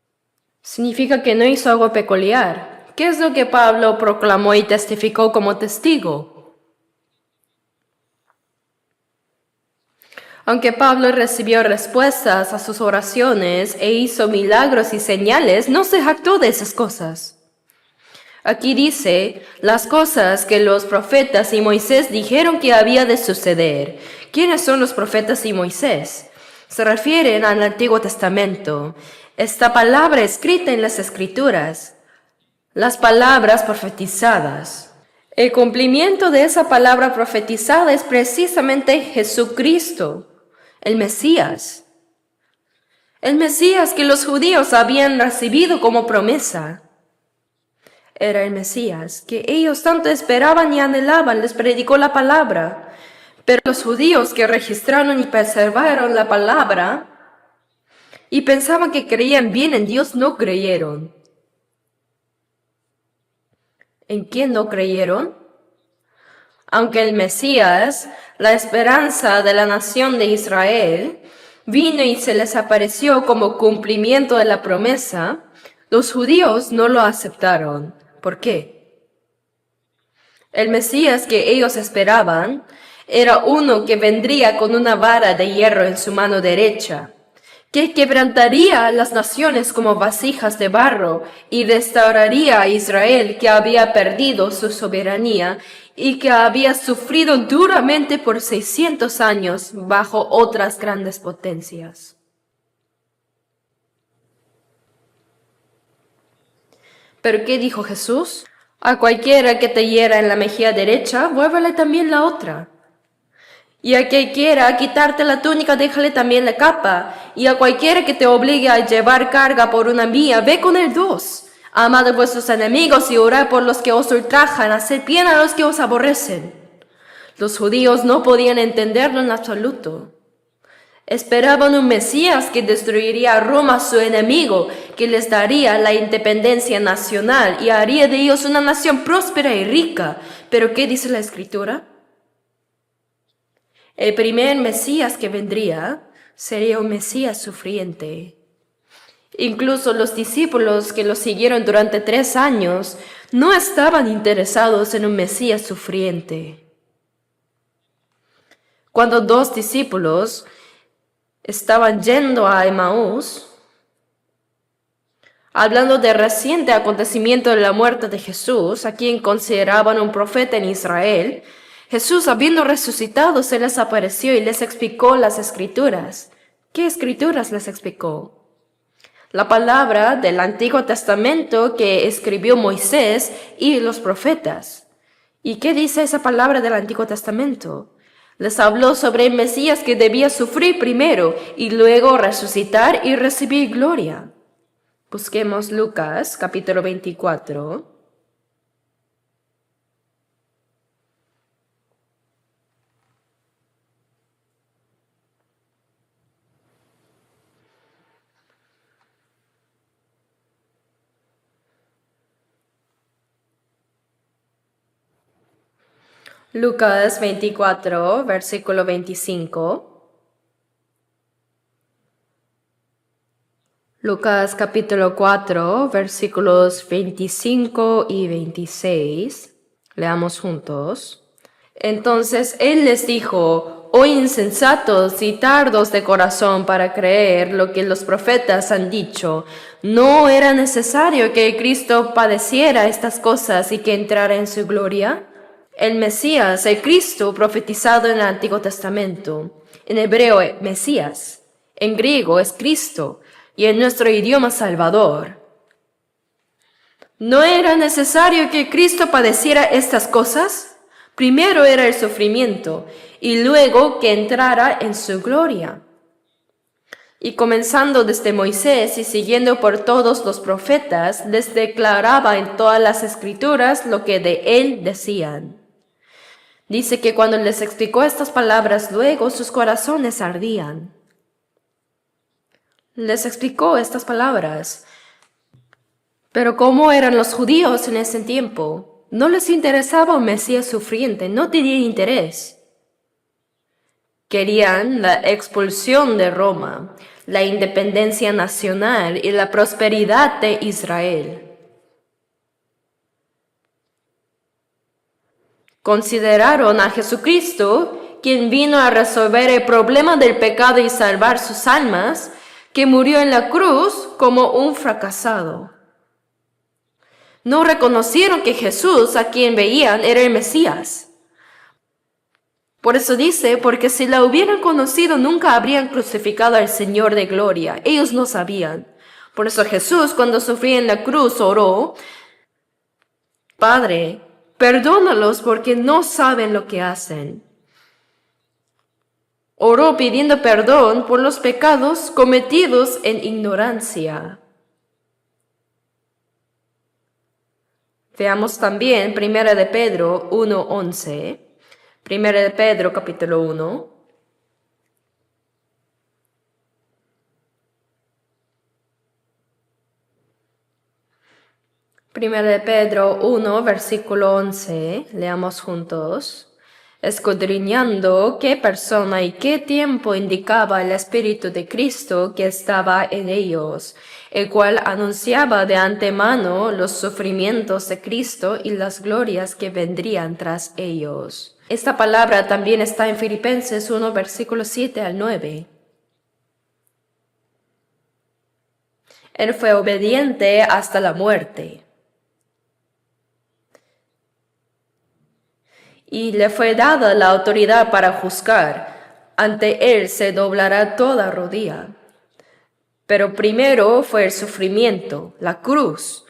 Significa que no hizo algo peculiar. ¿Qué es lo que Pablo proclamó y testificó como testigo? Aunque Pablo recibió respuestas a sus oraciones e hizo milagros y señales, no se jactó de esas cosas. Aquí dice, las cosas que los profetas y Moisés dijeron que había de suceder. ¿Quiénes son los profetas y Moisés? Se refieren al Antiguo Testamento. Esta palabra escrita en las Escrituras, las palabras profetizadas. El cumplimiento de esa palabra profetizada es precisamente Jesucristo, el Mesías. El Mesías que los judíos habían recibido como promesa. era el Mesías, que ellos tanto esperaban y anhelaban, les predicó la palabra. Pero los judíos que registraron y preservaron la palabra y pensaban que creían bien en Dios, no creyeron. ¿En quién no creyeron? Aunque el Mesías, la esperanza de la nación de Israel, vino y se les apareció como cumplimiento de la promesa, los judíos no lo aceptaron. ¿Por qué? El Mesías que ellos esperaban era uno que vendría con una vara de hierro en su mano derecha, que quebrantaría las naciones como vasijas de barro y restauraría a Israel, que había perdido su soberanía y que había sufrido duramente por 600 años bajo otras grandes potencias. ¿Pero qué dijo Jesús? A cualquiera que te hiera en la mejilla derecha, vuélvele también la otra. Y a quien quiera quitarte la túnica, déjale también la capa. Y a cualquiera que te obligue a llevar carga por una mía, ve con él dos. Amad a vuestros enemigos y orad por los que os ultrajan, haced bien a los que os aborrecen. Los judíos no podían entenderlo en absoluto. Esperaban un Mesías que destruiría a Roma, su enemigo, que les daría la independencia nacional y haría de ellos una nación próspera y rica. ¿Pero qué dice la Escritura? El primer Mesías que vendría sería un Mesías sufriente. Incluso los discípulos que lo siguieron durante 3 años no estaban interesados en un Mesías sufriente. Cuando 2 discípulos estaban yendo a Emaús, hablando del reciente acontecimiento de la muerte de Jesús, a quien consideraban un profeta en Israel, Jesús, habiendo resucitado, se les apareció y les explicó las Escrituras. ¿Qué Escrituras les explicó? La palabra del Antiguo Testamento que escribió Moisés y los profetas. ¿Y qué dice esa palabra del Antiguo Testamento? Les habló sobre el Mesías que debía sufrir primero y luego resucitar y recibir gloria. Busquemos Lucas capítulo 24. Lucas 24, versículo 25. Lucas capítulo 4, versículos 25 y 26. Leamos juntos. Entonces él les dijo: oh insensatos y tardos de corazón para creer lo que los profetas han dicho. ¿No era necesario que el Cristo padeciera estas cosas y que entrara en su gloria? El Mesías, el Cristo profetizado en el Antiguo Testamento, en hebreo Mesías, en griego es Cristo y en nuestro idioma Salvador. ¿No era necesario que Cristo padeciera estas cosas? Primero era el sufrimiento y luego que entrara en su gloria. Y comenzando desde Moisés y siguiendo por todos los profetas, les declaraba en todas las Escrituras lo que de él decían. Dice que cuando les explicó estas palabras, luego sus corazones ardían. Les explicó estas palabras. Pero ¿cómo eran los judíos en ese tiempo? No les interesaba un Mesías sufriente, no tenían interés. Querían la expulsión de Roma, la independencia nacional y la prosperidad de Israel. Consideraron a Jesucristo, quien vino a resolver el problema del pecado y salvar sus almas, que murió en la cruz, como un fracasado. No reconocieron que Jesús, a quien veían, era el Mesías. Por eso dice, porque si la hubieran conocido, nunca habrían crucificado al Señor de gloria. Ellos no sabían. Por eso Jesús, cuando sufría en la cruz, oró: Padre, perdónalos porque no saben lo que hacen. Oró pidiendo perdón por los pecados cometidos en ignorancia. Veamos también 1 de Pedro 1:11. 1 de Pedro capítulo 1. Primera de Pedro 1, versículo 11, leamos juntos. Escudriñando qué persona y qué tiempo indicaba el Espíritu de Cristo que estaba en ellos, el cual anunciaba de antemano los sufrimientos de Cristo y las glorias que vendrían tras ellos. Esta palabra también está en Filipenses 1, versículo 7 al 9. Él fue obediente hasta la muerte. Y le fue dada la autoridad para juzgar. Ante él se doblará toda rodilla. Pero primero fue el sufrimiento, la cruz,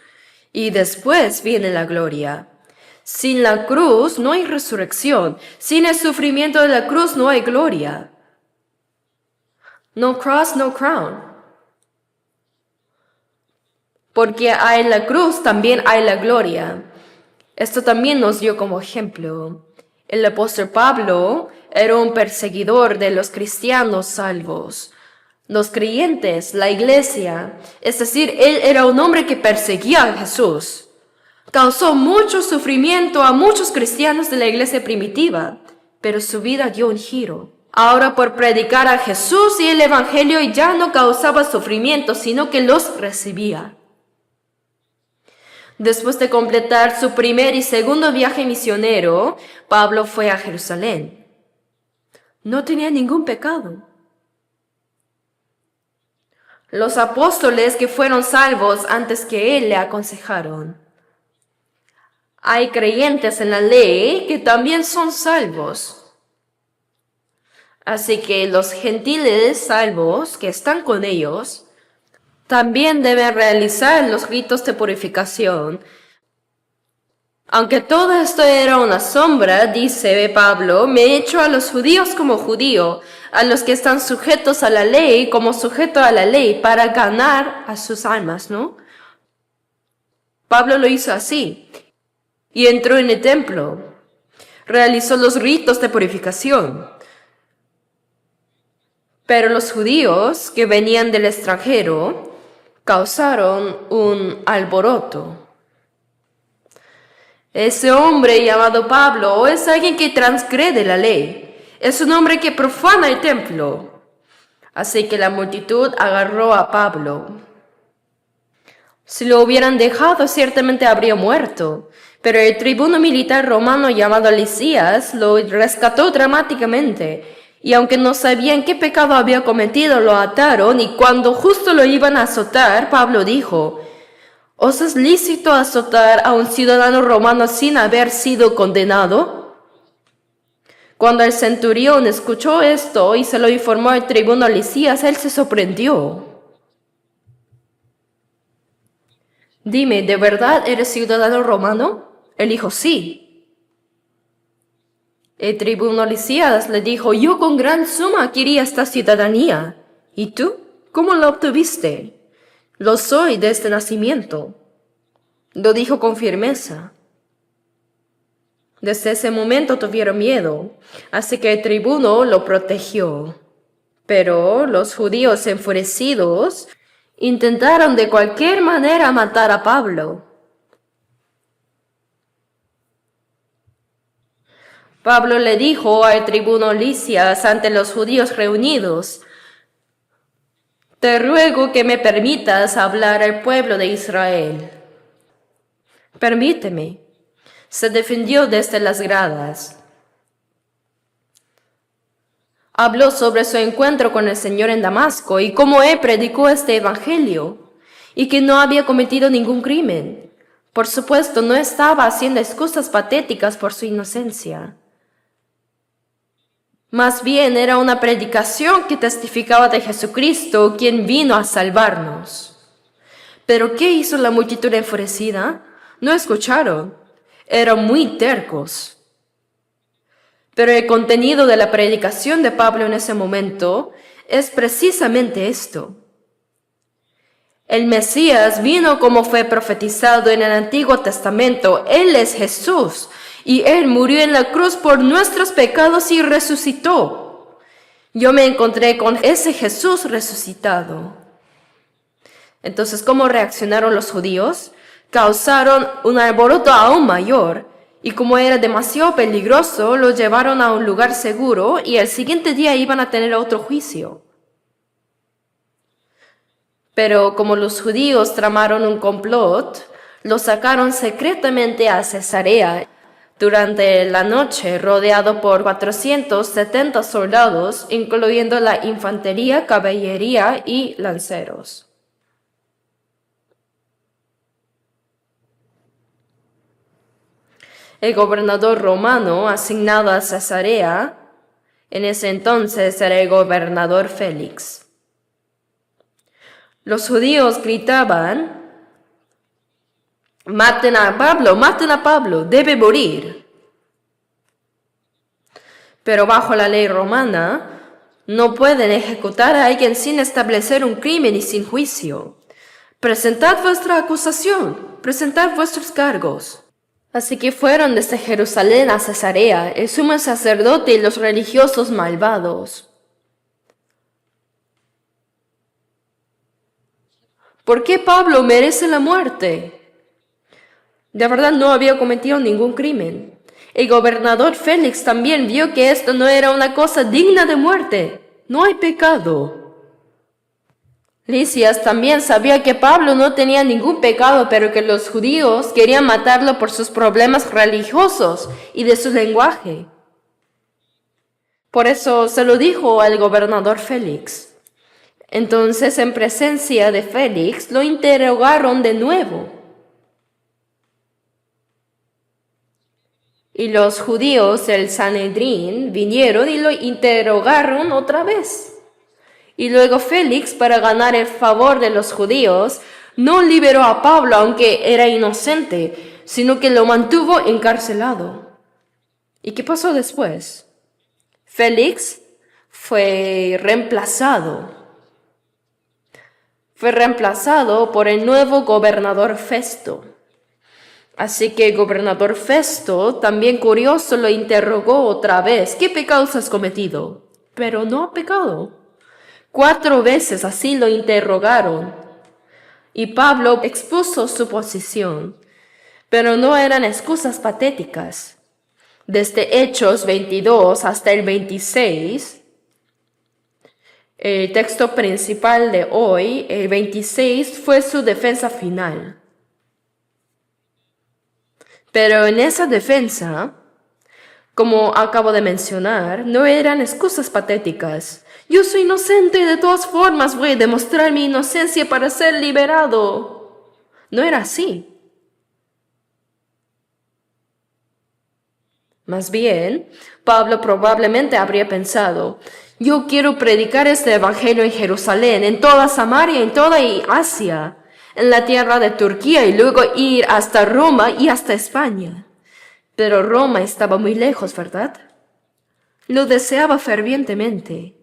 y después viene la gloria. Sin la cruz no hay resurrección. Sin el sufrimiento de la cruz no hay gloria. No cross, no crown. Porque hay la cruz, también hay la gloria. Esto también nos dio como ejemplo. El apóstol Pablo era un perseguidor de los cristianos salvos, los creyentes, la iglesia. Es decir, él era un hombre que perseguía a Jesús. Causó mucho sufrimiento a muchos cristianos de la iglesia primitiva, pero su vida dio un giro. Ahora por predicar a Jesús y el evangelio ya no causaba sufrimiento, sino que los recibía. Después de completar su primer y segundo viaje misionero, Pablo fue a Jerusalén. No tenía ningún pecado. Los apóstoles que fueron salvos antes que él le aconsejaron. Hay creyentes en la ley que también son salvos. Así que los gentiles salvos que están con ellos también deben realizar los ritos de purificación. Aunque todo esto era una sombra, dice Pablo, me he hecho a los judíos como judío, a los que están sujetos a la ley como sujeto a la ley, para ganar a sus almas, ¿no? Pablo lo hizo así, y entró en el templo, realizó los ritos de purificación. Pero los judíos que venían del extranjero causaron un alboroto. Ese hombre llamado Pablo es alguien que transgrede la ley. Es un hombre que profana el templo. Así que la multitud agarró a Pablo. Si lo hubieran dejado, ciertamente habría muerto. Pero el tribuno militar romano llamado Lisías lo rescató dramáticamente. Y aunque no sabían qué pecado había cometido, lo ataron, y cuando justo lo iban a azotar, Pablo dijo: ¿Os es lícito azotar a un ciudadano romano sin haber sido condenado? Cuando el centurión escuchó esto y se lo informó al tribuno Lisías, él se sorprendió. Dime, ¿de verdad eres ciudadano romano? Él dijo: sí. El tribuno Lisías le dijo: yo con gran suma adquirí esta ciudadanía. ¿Y tú? ¿Cómo la obtuviste? Lo soy desde nacimiento. Lo dijo con firmeza. Desde ese momento tuvieron miedo, así que el tribuno lo protegió. Pero los judíos enfurecidos intentaron de cualquier manera matar a Pablo. Pablo le dijo al tribuno Lisias ante los judíos reunidos: te ruego que me permitas hablar al pueblo de Israel. Permíteme. Se defendió desde las gradas. Habló sobre su encuentro con el Señor en Damasco y cómo él predicó este evangelio y que no había cometido ningún crimen. Por supuesto, no estaba haciendo excusas patéticas por su inocencia. Más bien era una predicación que testificaba de Jesucristo, quien vino a salvarnos. ¿Pero qué hizo la multitud enfurecida? No escucharon. Eran muy tercos. Pero el contenido de la predicación de Pablo en ese momento es precisamente esto. El Mesías vino como fue profetizado en el Antiguo Testamento. Él es Jesús y Él murió en la cruz por nuestros pecados y resucitó. Yo me encontré con ese Jesús resucitado. Entonces, ¿cómo reaccionaron los judíos? Causaron un alboroto aún mayor, y como era demasiado peligroso, lo llevaron a un lugar seguro y el siguiente día iban a tener otro juicio. Pero como los judíos tramaron un complot, lo sacaron secretamente a Cesarea durante la noche, rodeado por 470 soldados, incluyendo la infantería, caballería y lanceros. El gobernador romano asignado a Cesarea, en ese entonces era el gobernador Félix. Los judíos gritaban: maten a Pablo, debe morir. Pero bajo la ley romana, no pueden ejecutar a alguien sin establecer un crimen y sin juicio. Presentad vuestra acusación, presentad vuestros cargos. Así que fueron desde Jerusalén a Cesarea el sumo sacerdote y los religiosos malvados. ¿Por qué Pablo merece la muerte? De verdad no había cometido ningún crimen. El gobernador Félix también vio que esto no era una cosa digna de muerte. No hay pecado. Lisias también sabía que Pablo no tenía ningún pecado, pero que los judíos querían matarlo por sus problemas religiosos y de su lenguaje. Por eso se lo dijo al gobernador Félix. Entonces, en presencia de Félix, lo interrogaron de nuevo. Y los judíos del Sanedrín vinieron y lo interrogaron otra vez. Y luego Félix, para ganar el favor de los judíos, no liberó a Pablo aunque era inocente, sino que lo mantuvo encarcelado. ¿Y qué pasó después? Félix fue reemplazado. Fue reemplazado por el nuevo gobernador Festo. Así que el gobernador Festo, también curioso, lo interrogó otra vez. ¿Qué pecados has cometido? Pero no ha pecado. 4 veces así lo interrogaron. Y Pablo expuso su posición. Pero no eran excusas patéticas. Desde Hechos 22 hasta el 26, el texto principal de hoy, el 26, fue su defensa final. Pero en esa defensa, como acabo de mencionar, no eran excusas patéticas. Yo soy inocente y de todas formas voy a demostrar mi inocencia para ser liberado. No era así. Más bien, Pablo probablemente habría pensado: yo quiero predicar este evangelio en Jerusalén, en toda Samaria, en toda Asia, en la tierra de Turquía y luego ir hasta Roma y hasta España. Pero Roma estaba muy lejos, ¿verdad? Lo deseaba fervientemente.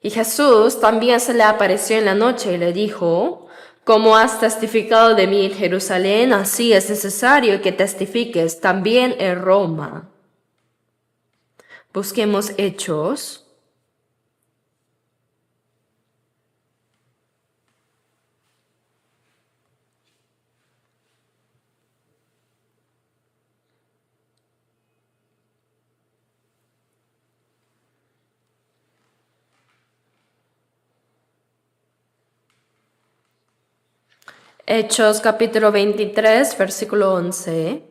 Y Jesús también se le apareció en la noche y le dijo: como has testificado de mí en Jerusalén, así es necesario que testifiques también en Roma. Busquemos Hechos. Hechos capítulo 23, versículo 11.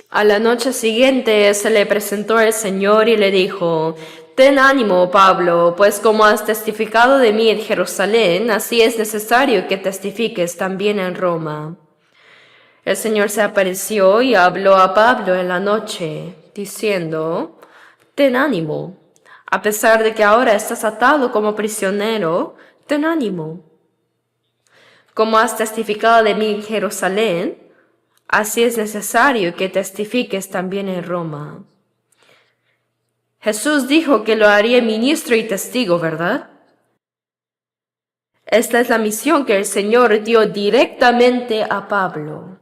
A la noche siguiente se le presentó el Señor y le dijo: ten ánimo, Pablo, pues como has testificado de mí en Jerusalén, así es necesario que testifiques también en Roma. El Señor se apareció y habló a Pablo en la noche, diciendo: ten ánimo, A pesar de que ahora estás atado como prisionero, ten ánimo. Como has testificado de mí en Jerusalén, así es necesario que testifiques también en Roma. Jesús dijo que lo haría ministro y testigo, ¿verdad? Esta es la misión que el Señor dio directamente a Pablo.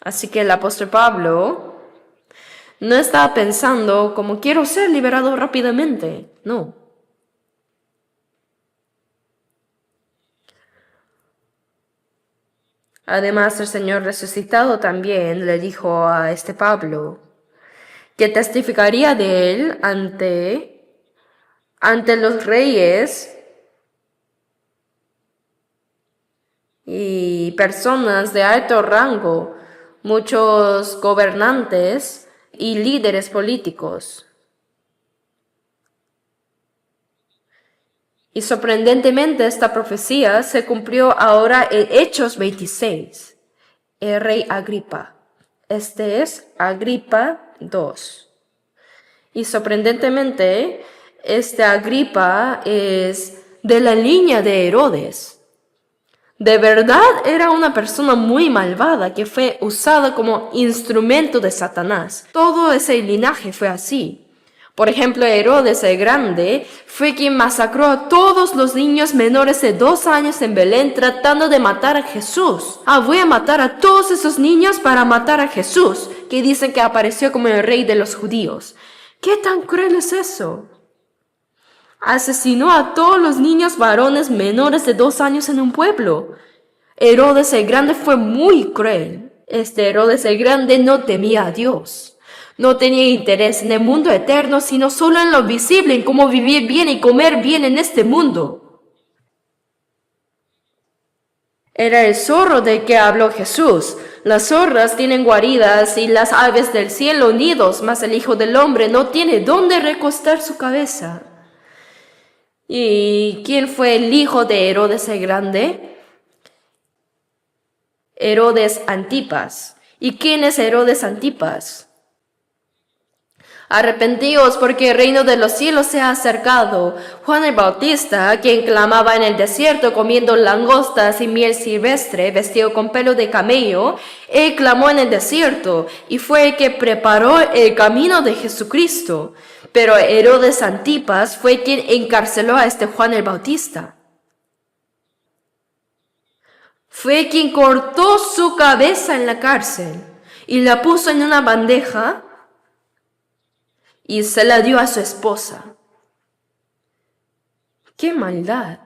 Así que el apóstol Pablo no estaba pensando como quiero ser liberado rápidamente, no. Además, el Señor resucitado también le dijo a este Pablo que testificaría de él ante los reyes y personas de alto rango, muchos gobernantes y líderes políticos. Y sorprendentemente esta profecía se cumplió ahora en Hechos 26. El rey Agripa. Este es Agripa II. Y sorprendentemente, este Agripa es de la línea de Herodes. De verdad era una persona muy malvada que fue usada como instrumento de Satanás. Todo ese linaje fue así. Por ejemplo, Herodes el Grande fue quien masacró a todos los niños menores de 2 años en Belén tratando de matar a Jesús. Voy a matar a todos esos niños para matar a Jesús, que dicen que apareció como el rey de los judíos. ¿Qué tan cruel es eso? Asesinó a todos los niños varones menores de 2 años en un pueblo. Herodes el Grande fue muy cruel. Este Herodes el Grande no temía a Dios. No tenía interés en el mundo eterno, sino solo en lo visible, en cómo vivir bien y comer bien en este mundo. Era el zorro del que habló Jesús. Las zorras tienen guaridas y las aves del cielo nidos, mas el Hijo del Hombre no tiene dónde recostar su cabeza. ¿Y quién fue el hijo de Herodes el Grande? Herodes Antipas. ¿Y quién es Herodes Antipas? Arrepentíos porque el reino de los cielos se ha acercado. Juan el Bautista, quien clamaba en el desierto comiendo langostas y miel silvestre, vestido con pelo de camello, él clamó en el desierto y fue el que preparó el camino de Jesucristo. Pero Herodes Antipas fue quien encarceló a este Juan el Bautista. Fue quien cortó su cabeza en la cárcel y la puso en una bandeja y se la dio a su esposa. ¡Qué maldad!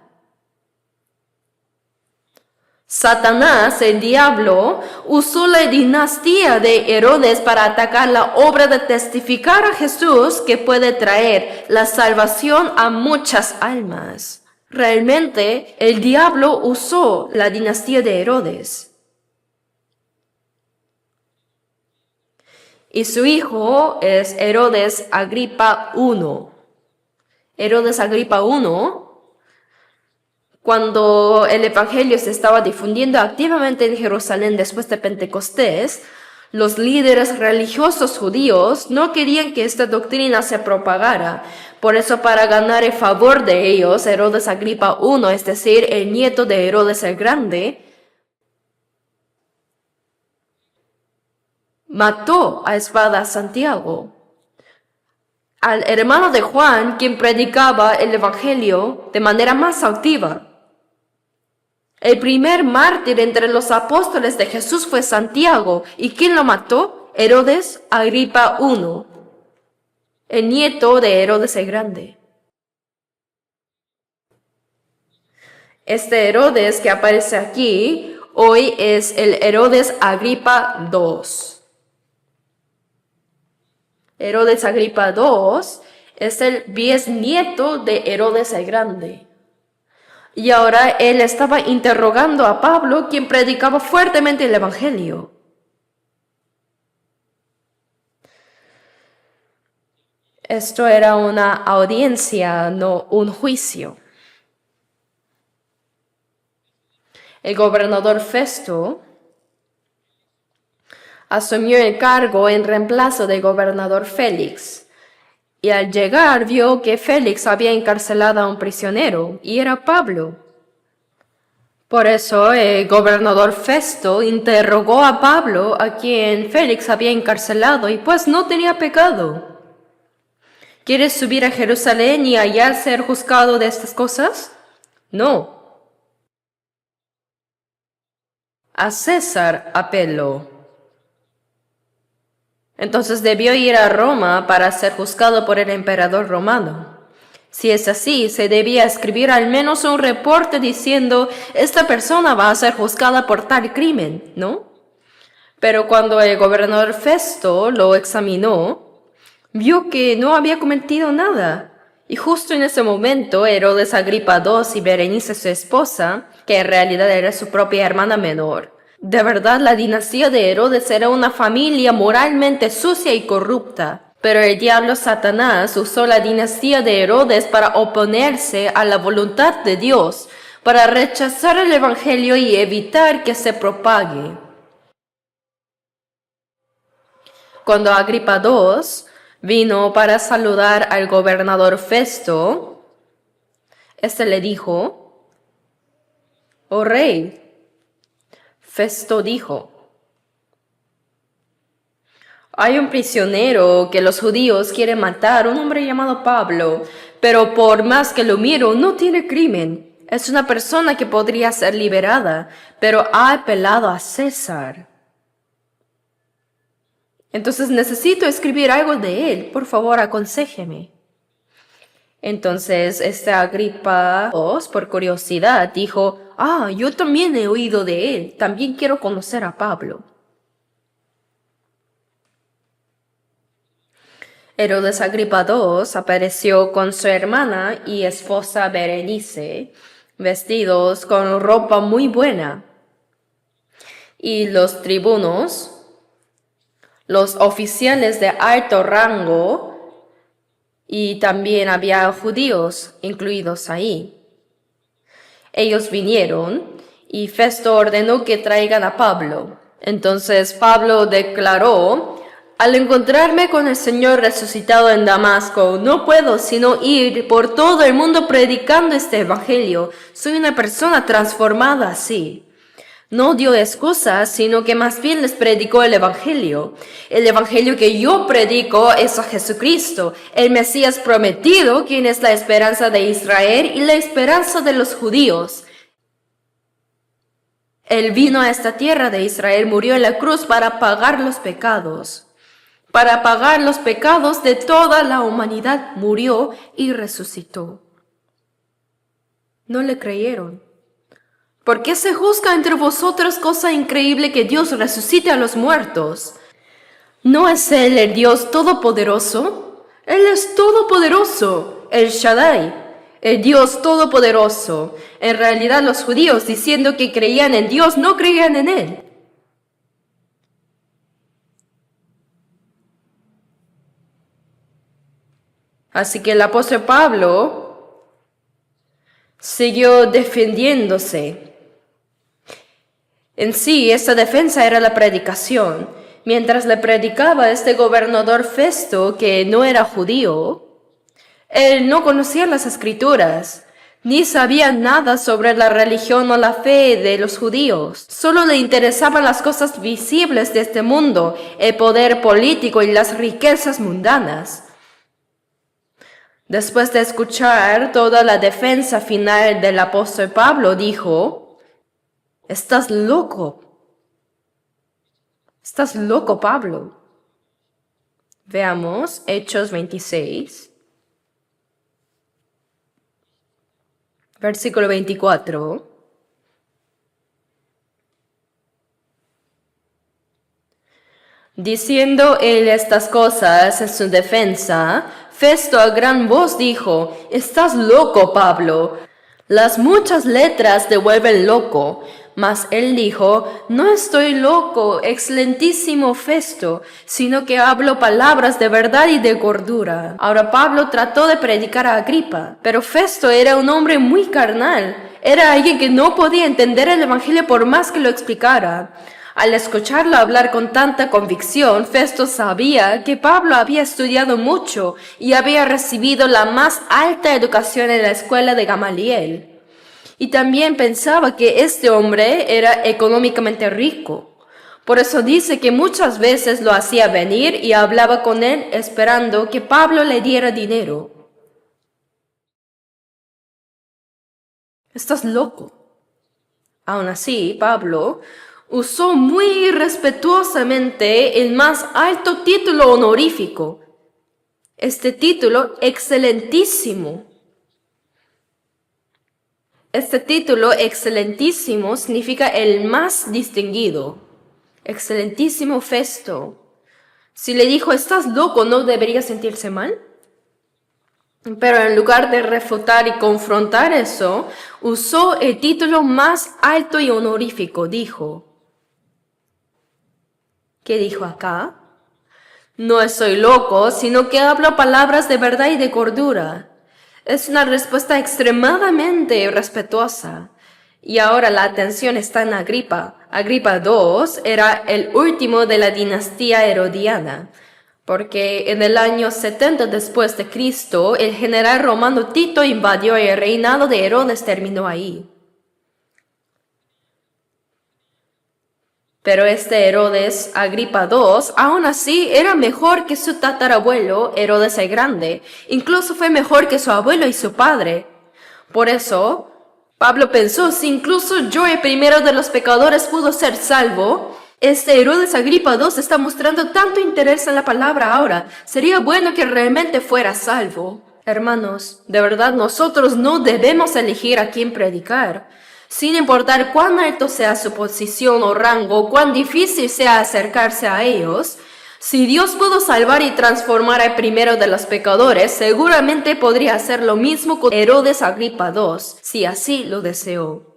Satanás, el diablo, usó la dinastía de Herodes para atacar la obra de testificar a Jesús que puede traer la salvación a muchas almas. Realmente, el diablo usó la dinastía de Herodes. Y su hijo es Herodes Agripa I. Herodes Agripa I, cuando el evangelio se estaba difundiendo activamente en Jerusalén después de Pentecostés, los líderes religiosos judíos no querían que esta doctrina se propagara. Por eso, para ganar el favor de ellos, Herodes Agripa I, es decir, el nieto de Herodes el Grande, mató a espada a Santiago, al hermano de Juan, quien predicaba el evangelio de manera más activa. El primer mártir entre los apóstoles de Jesús fue Santiago. ¿Y quién lo mató? Herodes Agripa I, el nieto de Herodes el Grande. Este Herodes que aparece aquí hoy es el Herodes Agripa II. Herodes Agripa II es el bisnieto de Herodes el Grande. Y ahora él estaba interrogando a Pablo, quien predicaba fuertemente el evangelio. Esto era una audiencia, no un juicio. El gobernador Festo asumió el cargo en reemplazo del gobernador Félix. Y al llegar vio que Félix había encarcelado a un prisionero, y era Pablo. Por eso el gobernador Festo interrogó a Pablo, a quien Félix había encarcelado, y pues no tenía pecado. ¿Quieres subir a Jerusalén y allá ser juzgado de estas cosas? No. A César apeló. Entonces debió ir a Roma para ser juzgado por el emperador romano. Si es así, se debía escribir al menos un reporte diciendo, esta persona va a ser juzgada por tal crimen, ¿no? Pero cuando el gobernador Festo lo examinó, vio que no había cometido nada. Y justo en ese momento, Herodes Agripa II y Berenice su esposa, que en realidad era su propia hermana menor, de verdad la dinastía de Herodes era una familia moralmente sucia y corrupta. Pero el diablo Satanás usó la dinastía de Herodes para oponerse a la voluntad de Dios, para rechazar el evangelio y evitar que se propague. Cuando Agripa II vino para saludar al gobernador Festo, este le dijo, «Oh rey». Festo dijo, «Hay un prisionero que los judíos quieren matar, un hombre llamado Pablo, pero por más que lo miro, no tiene crimen. Es una persona que podría ser liberada, pero ha apelado a César. Entonces necesito escribir algo de él. Por favor, aconséjeme». Entonces Agripa II, por curiosidad, dijo, yo también he oído de él. También quiero conocer a Pablo. Herodes Agripa II apareció con su hermana y esposa Berenice, vestidos con ropa muy buena. Y los tribunos, los oficiales de alto rango, y también había judíos incluidos ahí. Ellos vinieron y Festo ordenó que traigan a Pablo. Entonces Pablo declaró, «Al encontrarme con el Señor resucitado en Damasco, no puedo sino ir por todo el mundo predicando este evangelio. Soy una persona transformada así». No dio excusas, sino que más bien les predicó el evangelio. El evangelio que yo predico es a Jesucristo, el Mesías prometido, quien es la esperanza de Israel y la esperanza de los judíos. Él vino a esta tierra de Israel, murió en la cruz para pagar los pecados. Para pagar los pecados de toda la humanidad, murió y resucitó. No le creyeron. ¿Por qué se juzga entre vosotros cosa increíble que Dios resucite a los muertos? ¿No es Él el Dios todopoderoso? Él es todopoderoso, el Shaddai, el Dios todopoderoso. En realidad los judíos, diciendo que creían en Dios, no creían en Él. Así que el apóstol Pablo siguió defendiéndose. En sí, esta defensa era la predicación. Mientras le predicaba este gobernador Festo, que no era judío, él no conocía las escrituras, ni sabía nada sobre la religión o la fe de los judíos. Solo le interesaban las cosas visibles de este mundo, el poder político y las riquezas mundanas. Después de escuchar toda la defensa final del apóstol Pablo, dijo, «Estás loco. Estás loco, Pablo». Veamos Hechos 26, versículo 24. Diciendo él estas cosas en su defensa, Festo a gran voz dijo, «Estás loco, Pablo. Las muchas letras te vuelven loco». Mas él dijo, «No estoy loco, excelentísimo Festo, sino que hablo palabras de verdad y de cordura». Ahora Pablo trató de predicar a Agripa, pero Festo era un hombre muy carnal. Era alguien que no podía entender el evangelio por más que lo explicara. Al escucharlo hablar con tanta convicción, Festo sabía que Pablo había estudiado mucho y había recibido la más alta educación en la escuela de Gamaliel. Y también pensaba que este hombre era económicamente rico. Por eso dice que muchas veces lo hacía venir y hablaba con él esperando que Pablo le diera dinero. Estás loco. Aún así, Pablo usó muy respetuosamente el más alto título honorífico. Este título excelentísimo. Este título excelentísimo significa el más distinguido. Excelentísimo Festo. Si le dijo, estás loco, ¿no debería sentirse mal? Pero en lugar de refutar y confrontar eso, usó el título más alto y honorífico. Dijo, ¿qué dijo acá? No estoy loco, sino que hablo palabras de verdad y de cordura. Es una respuesta extremadamente respetuosa. Y ahora la atención está en Agripa. Agripa II era el último de la dinastía herodiana, porque en el año 70 después de Cristo, el general romano Tito invadió y el reinado de Herodes terminó ahí. Pero este Herodes Agripa II, aún así, era mejor que su tatarabuelo Herodes el Grande. Incluso fue mejor que su abuelo y su padre. Por eso, Pablo pensó, si incluso yo, el primero de los pecadores, pudo ser salvo, este Herodes Agripa II está mostrando tanto interés en la palabra ahora. Sería bueno que realmente fuera salvo. Hermanos, de verdad nosotros no debemos elegir a quién predicar. Sin importar cuán alto sea su posición o rango, cuán difícil sea acercarse a ellos, si Dios pudo salvar y transformar al primero de los pecadores, seguramente podría hacer lo mismo con Herodes Agripa II, si así lo deseó.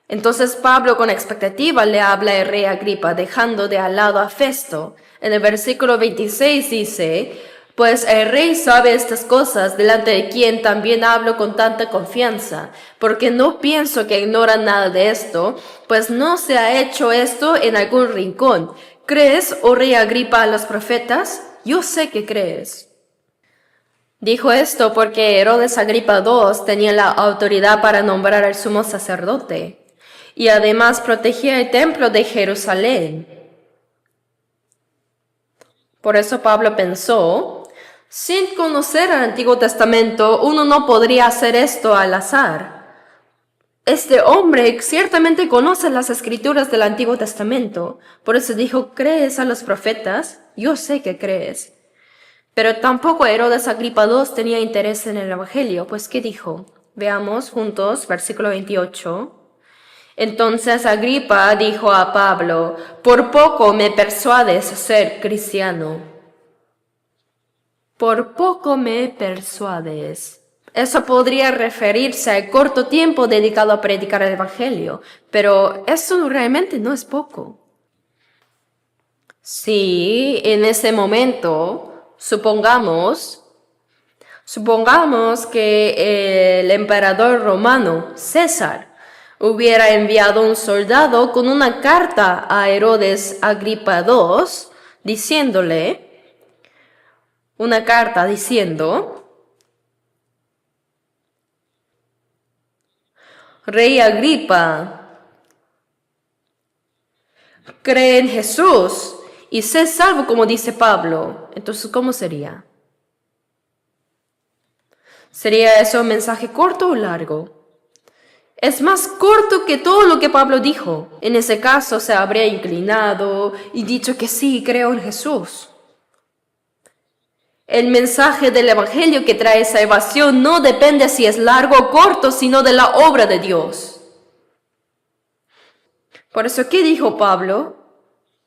Entonces Pablo con expectativa le habla al rey Agripa, dejando de al lado a Festo. En el versículo 26 dice, pues el rey sabe estas cosas, delante de quien también hablo con tanta confianza, porque no pienso que ignora nada de esto, pues no se ha hecho esto en algún rincón. ¿Crees, oh rey Agripa, a los profetas? Yo sé que crees. Dijo esto porque Herodes Agripa II tenía la autoridad para nombrar al sumo sacerdote, y además protegía el templo de Jerusalén. Por eso Pablo pensó, sin conocer el Antiguo Testamento, uno no podría hacer esto al azar. Este hombre ciertamente conoce las escrituras del Antiguo Testamento. Por eso dijo, ¿crees a los profetas? Yo sé que crees. Pero tampoco Herodes Agripa II tenía interés en el Evangelio, pues ¿qué dijo? Veamos juntos, versículo 28. Entonces Agripa dijo a Pablo, por poco me persuades a ser cristiano. Por poco me persuades. Eso podría referirse al corto tiempo dedicado a predicar el Evangelio, pero eso realmente no es poco. Si en ese momento, supongamos que el emperador romano, César, hubiera enviado un soldado con una carta a Herodes Agripa II, diciendo, Rey Agripa, cree en Jesús y sé salvo como dice Pablo. Entonces, ¿cómo sería? ¿Sería eso un mensaje corto o largo? Es más corto que todo lo que Pablo dijo. En ese caso se habría inclinado y dicho que sí, creo en Jesús. El mensaje del Evangelio que trae salvación no depende si es largo o corto, sino de la obra de Dios. Por eso, ¿qué dijo Pablo?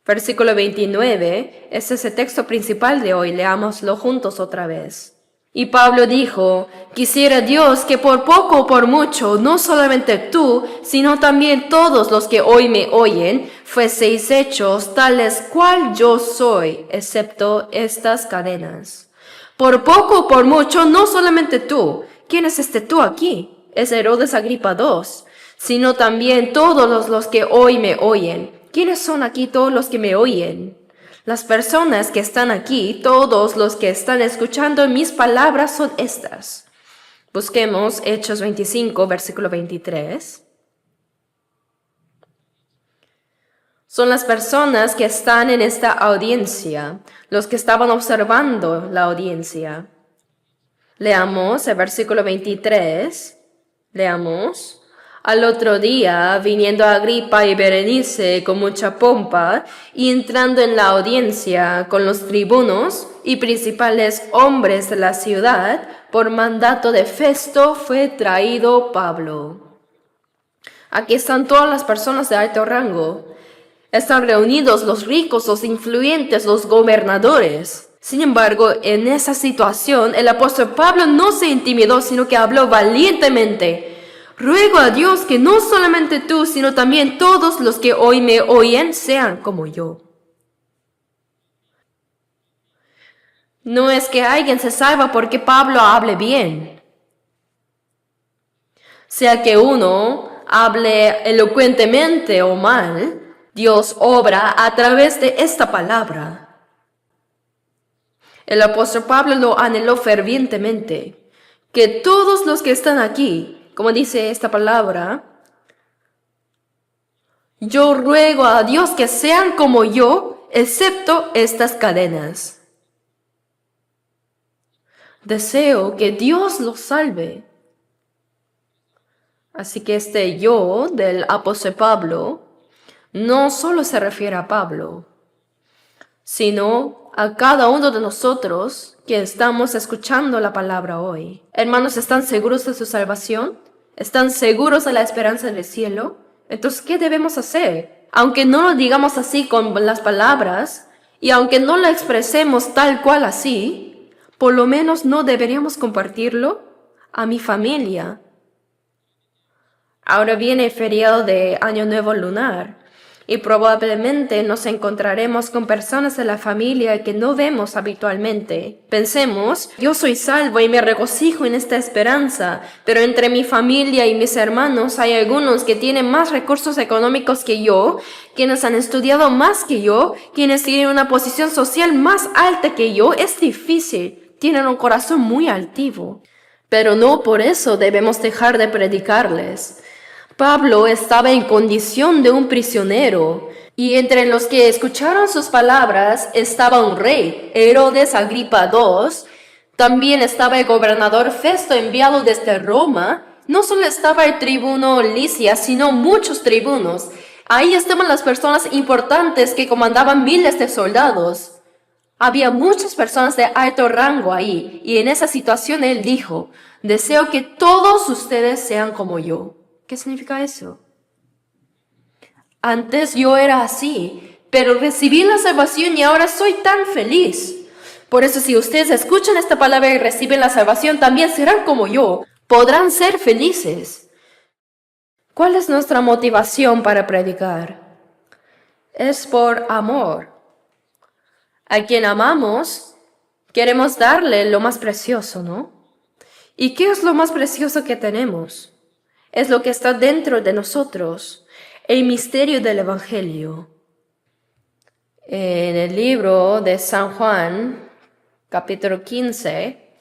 Versículo 29, ese es el texto principal de hoy, leámoslo juntos otra vez. Y Pablo dijo, quisiera Dios que por poco o por mucho, no solamente tú, sino también todos los que hoy me oyen, fueseis hechos tales cual yo soy, excepto estas cadenas. Por poco o por mucho, no solamente tú. ¿Quién es este tú aquí? Es Herodes Agripa II, sino también todos los que hoy me oyen. ¿Quiénes son aquí todos los que me oyen? Las personas que están aquí, todos los que están escuchando mis palabras son estas. Busquemos Hechos 25, versículo 23. Son las personas que están en esta audiencia, los que estaban observando la audiencia. Leamos el versículo 23. Leamos. Al otro día, viniendo Agripa y Berenice con mucha pompa y entrando en la audiencia con los tribunos y principales hombres de la ciudad, por mandato de Festo fue traído Pablo. Aquí están todas las personas de alto rango. Están reunidos los ricos, los influyentes, los gobernadores. Sin embargo, en esa situación, el apóstol Pablo no se intimidó, sino que habló valientemente. Ruego a Dios que no solamente tú, sino también todos los que hoy me oyen sean como yo. No es que alguien se salva porque Pablo hable bien. Sea que uno hable elocuentemente o mal, Dios obra a través de esta palabra. El apóstol Pablo lo anheló fervientemente, que todos los que están aquí, como dice esta palabra, yo ruego a Dios que sean como yo, excepto estas cadenas. Deseo que Dios los salve. Así que este yo del apóstol Pablo no solo se refiere a Pablo, sino a cada uno de nosotros que estamos escuchando la palabra hoy. Hermanos, ¿están seguros de su salvación? ¿Están seguros de la esperanza del cielo? Entonces, ¿qué debemos hacer? Aunque no lo digamos así con las palabras, y aunque no lo expresemos tal cual así, por lo menos no deberíamos compartirlo a mi familia. Ahora viene el feriado de Año Nuevo Lunar y probablemente nos encontraremos con personas de la familia que no vemos habitualmente. Pensemos, yo soy salvo y me regocijo en esta esperanza, pero entre mi familia y mis hermanos hay algunos que tienen más recursos económicos que yo, quienes han estudiado más que yo, quienes tienen una posición social más alta que yo. Es difícil, tienen un corazón muy altivo, pero no por eso debemos dejar de predicarles. Pablo estaba en condición de un prisionero, y entre los que escucharon sus palabras estaba un rey, Herodes Agripa II. También estaba el gobernador Festo enviado desde Roma. No solo estaba el tribuno Lisias, sino muchos tribunos. Ahí estaban las personas importantes que comandaban miles de soldados. Había muchas personas de alto rango ahí, y en esa situación él dijo, deseo que todos ustedes sean como yo. ¿Qué significa eso? Antes yo era así, pero recibí la salvación y ahora soy tan feliz. Por eso si ustedes escuchan esta palabra y reciben la salvación, también serán como yo. Podrán ser felices. ¿Cuál es nuestra motivación para predicar? Es por amor. A quien amamos, queremos darle lo más precioso, ¿no? ¿Y qué es lo más precioso que tenemos? Es lo que está dentro de nosotros, el misterio del Evangelio. En el libro de San Juan, capítulo 15,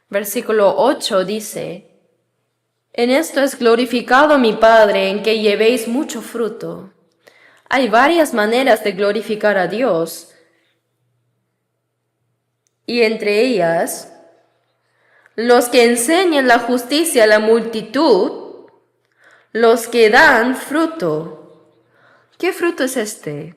versículo 8 dice, en esto es glorificado mi Padre, en que llevéis mucho fruto. Hay varias maneras de glorificar a Dios, y entre ellas, los que enseñan la justicia a la multitud, los que dan fruto. ¿Qué fruto es este?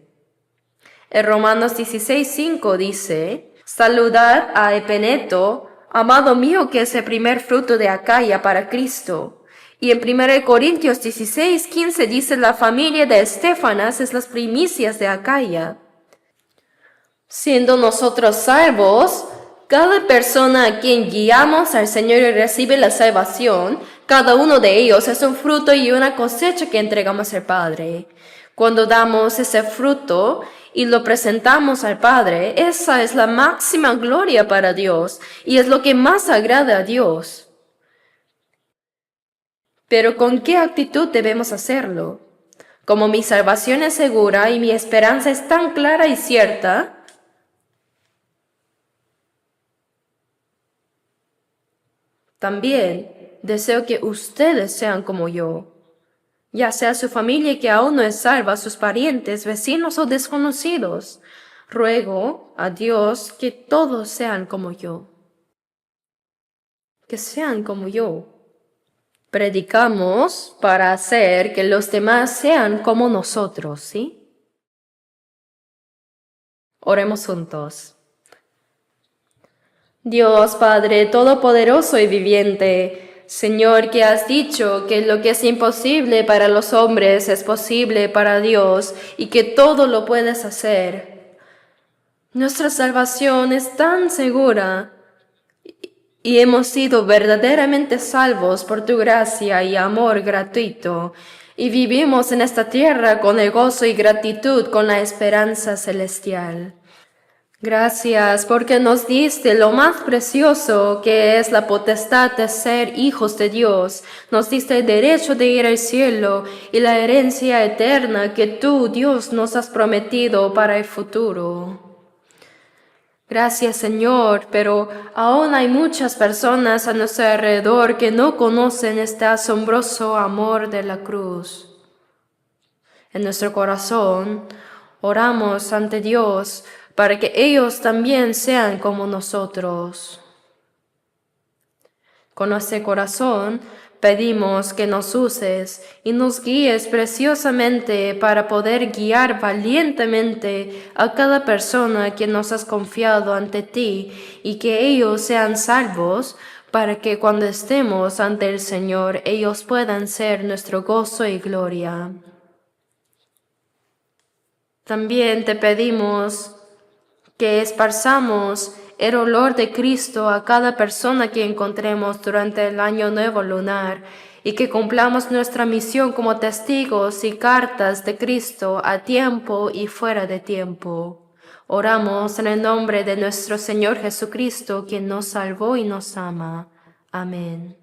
En Romanos 16:5 dice, saludad a Epeneto, amado mío, que es el primer fruto de Acaya para Cristo. Y en 1 Corintios 16:15 dice, la familia de Estéfanas es las primicias de Acaya. Siendo nosotros salvos, cada persona a quien guiamos al Señor y recibe la salvación, cada uno de ellos es un fruto y una cosecha que entregamos al Padre. Cuando damos ese fruto y lo presentamos al Padre, esa es la máxima gloria para Dios y es lo que más agrada a Dios. Pero ¿con qué actitud debemos hacerlo? Como mi salvación es segura y mi esperanza es tan clara y cierta, también deseo que ustedes sean como yo, ya sea su familia que aún no es salva, sus parientes, vecinos o desconocidos. Ruego a Dios que todos sean como yo, que sean como yo. Predicamos para hacer que los demás sean como nosotros, ¿sí? Oremos juntos. Dios Padre Todopoderoso y viviente, Señor, que has dicho que lo que es imposible para los hombres es posible para Dios y que todo lo puedes hacer. Nuestra salvación es tan segura y hemos sido verdaderamente salvos por tu gracia y amor gratuito, y vivimos en esta tierra con el gozo y gratitud, con la esperanza celestial. Gracias porque nos diste lo más precioso que es la potestad de ser hijos de Dios. Nos diste el derecho de ir al cielo y la herencia eterna que tú, Dios, nos has prometido para el futuro. Gracias, Señor, pero aún hay muchas personas a nuestro alrededor que no conocen este asombroso amor de la cruz. En nuestro corazón oramos ante Dios para que ellos también sean como nosotros. Con nuestro corazón pedimos que nos uses y nos guíes preciosamente para poder guiar valientemente a cada persona que nos has confiado ante ti y que ellos sean salvos para que cuando estemos ante el Señor ellos puedan ser nuestro gozo y gloria. También te pedimos que esparzamos el olor de Cristo a cada persona que encontremos durante el año nuevo lunar y que cumplamos nuestra misión como testigos y cartas de Cristo a tiempo y fuera de tiempo. Oramos en el nombre de nuestro Señor Jesucristo, quien nos salvó y nos ama. Amén.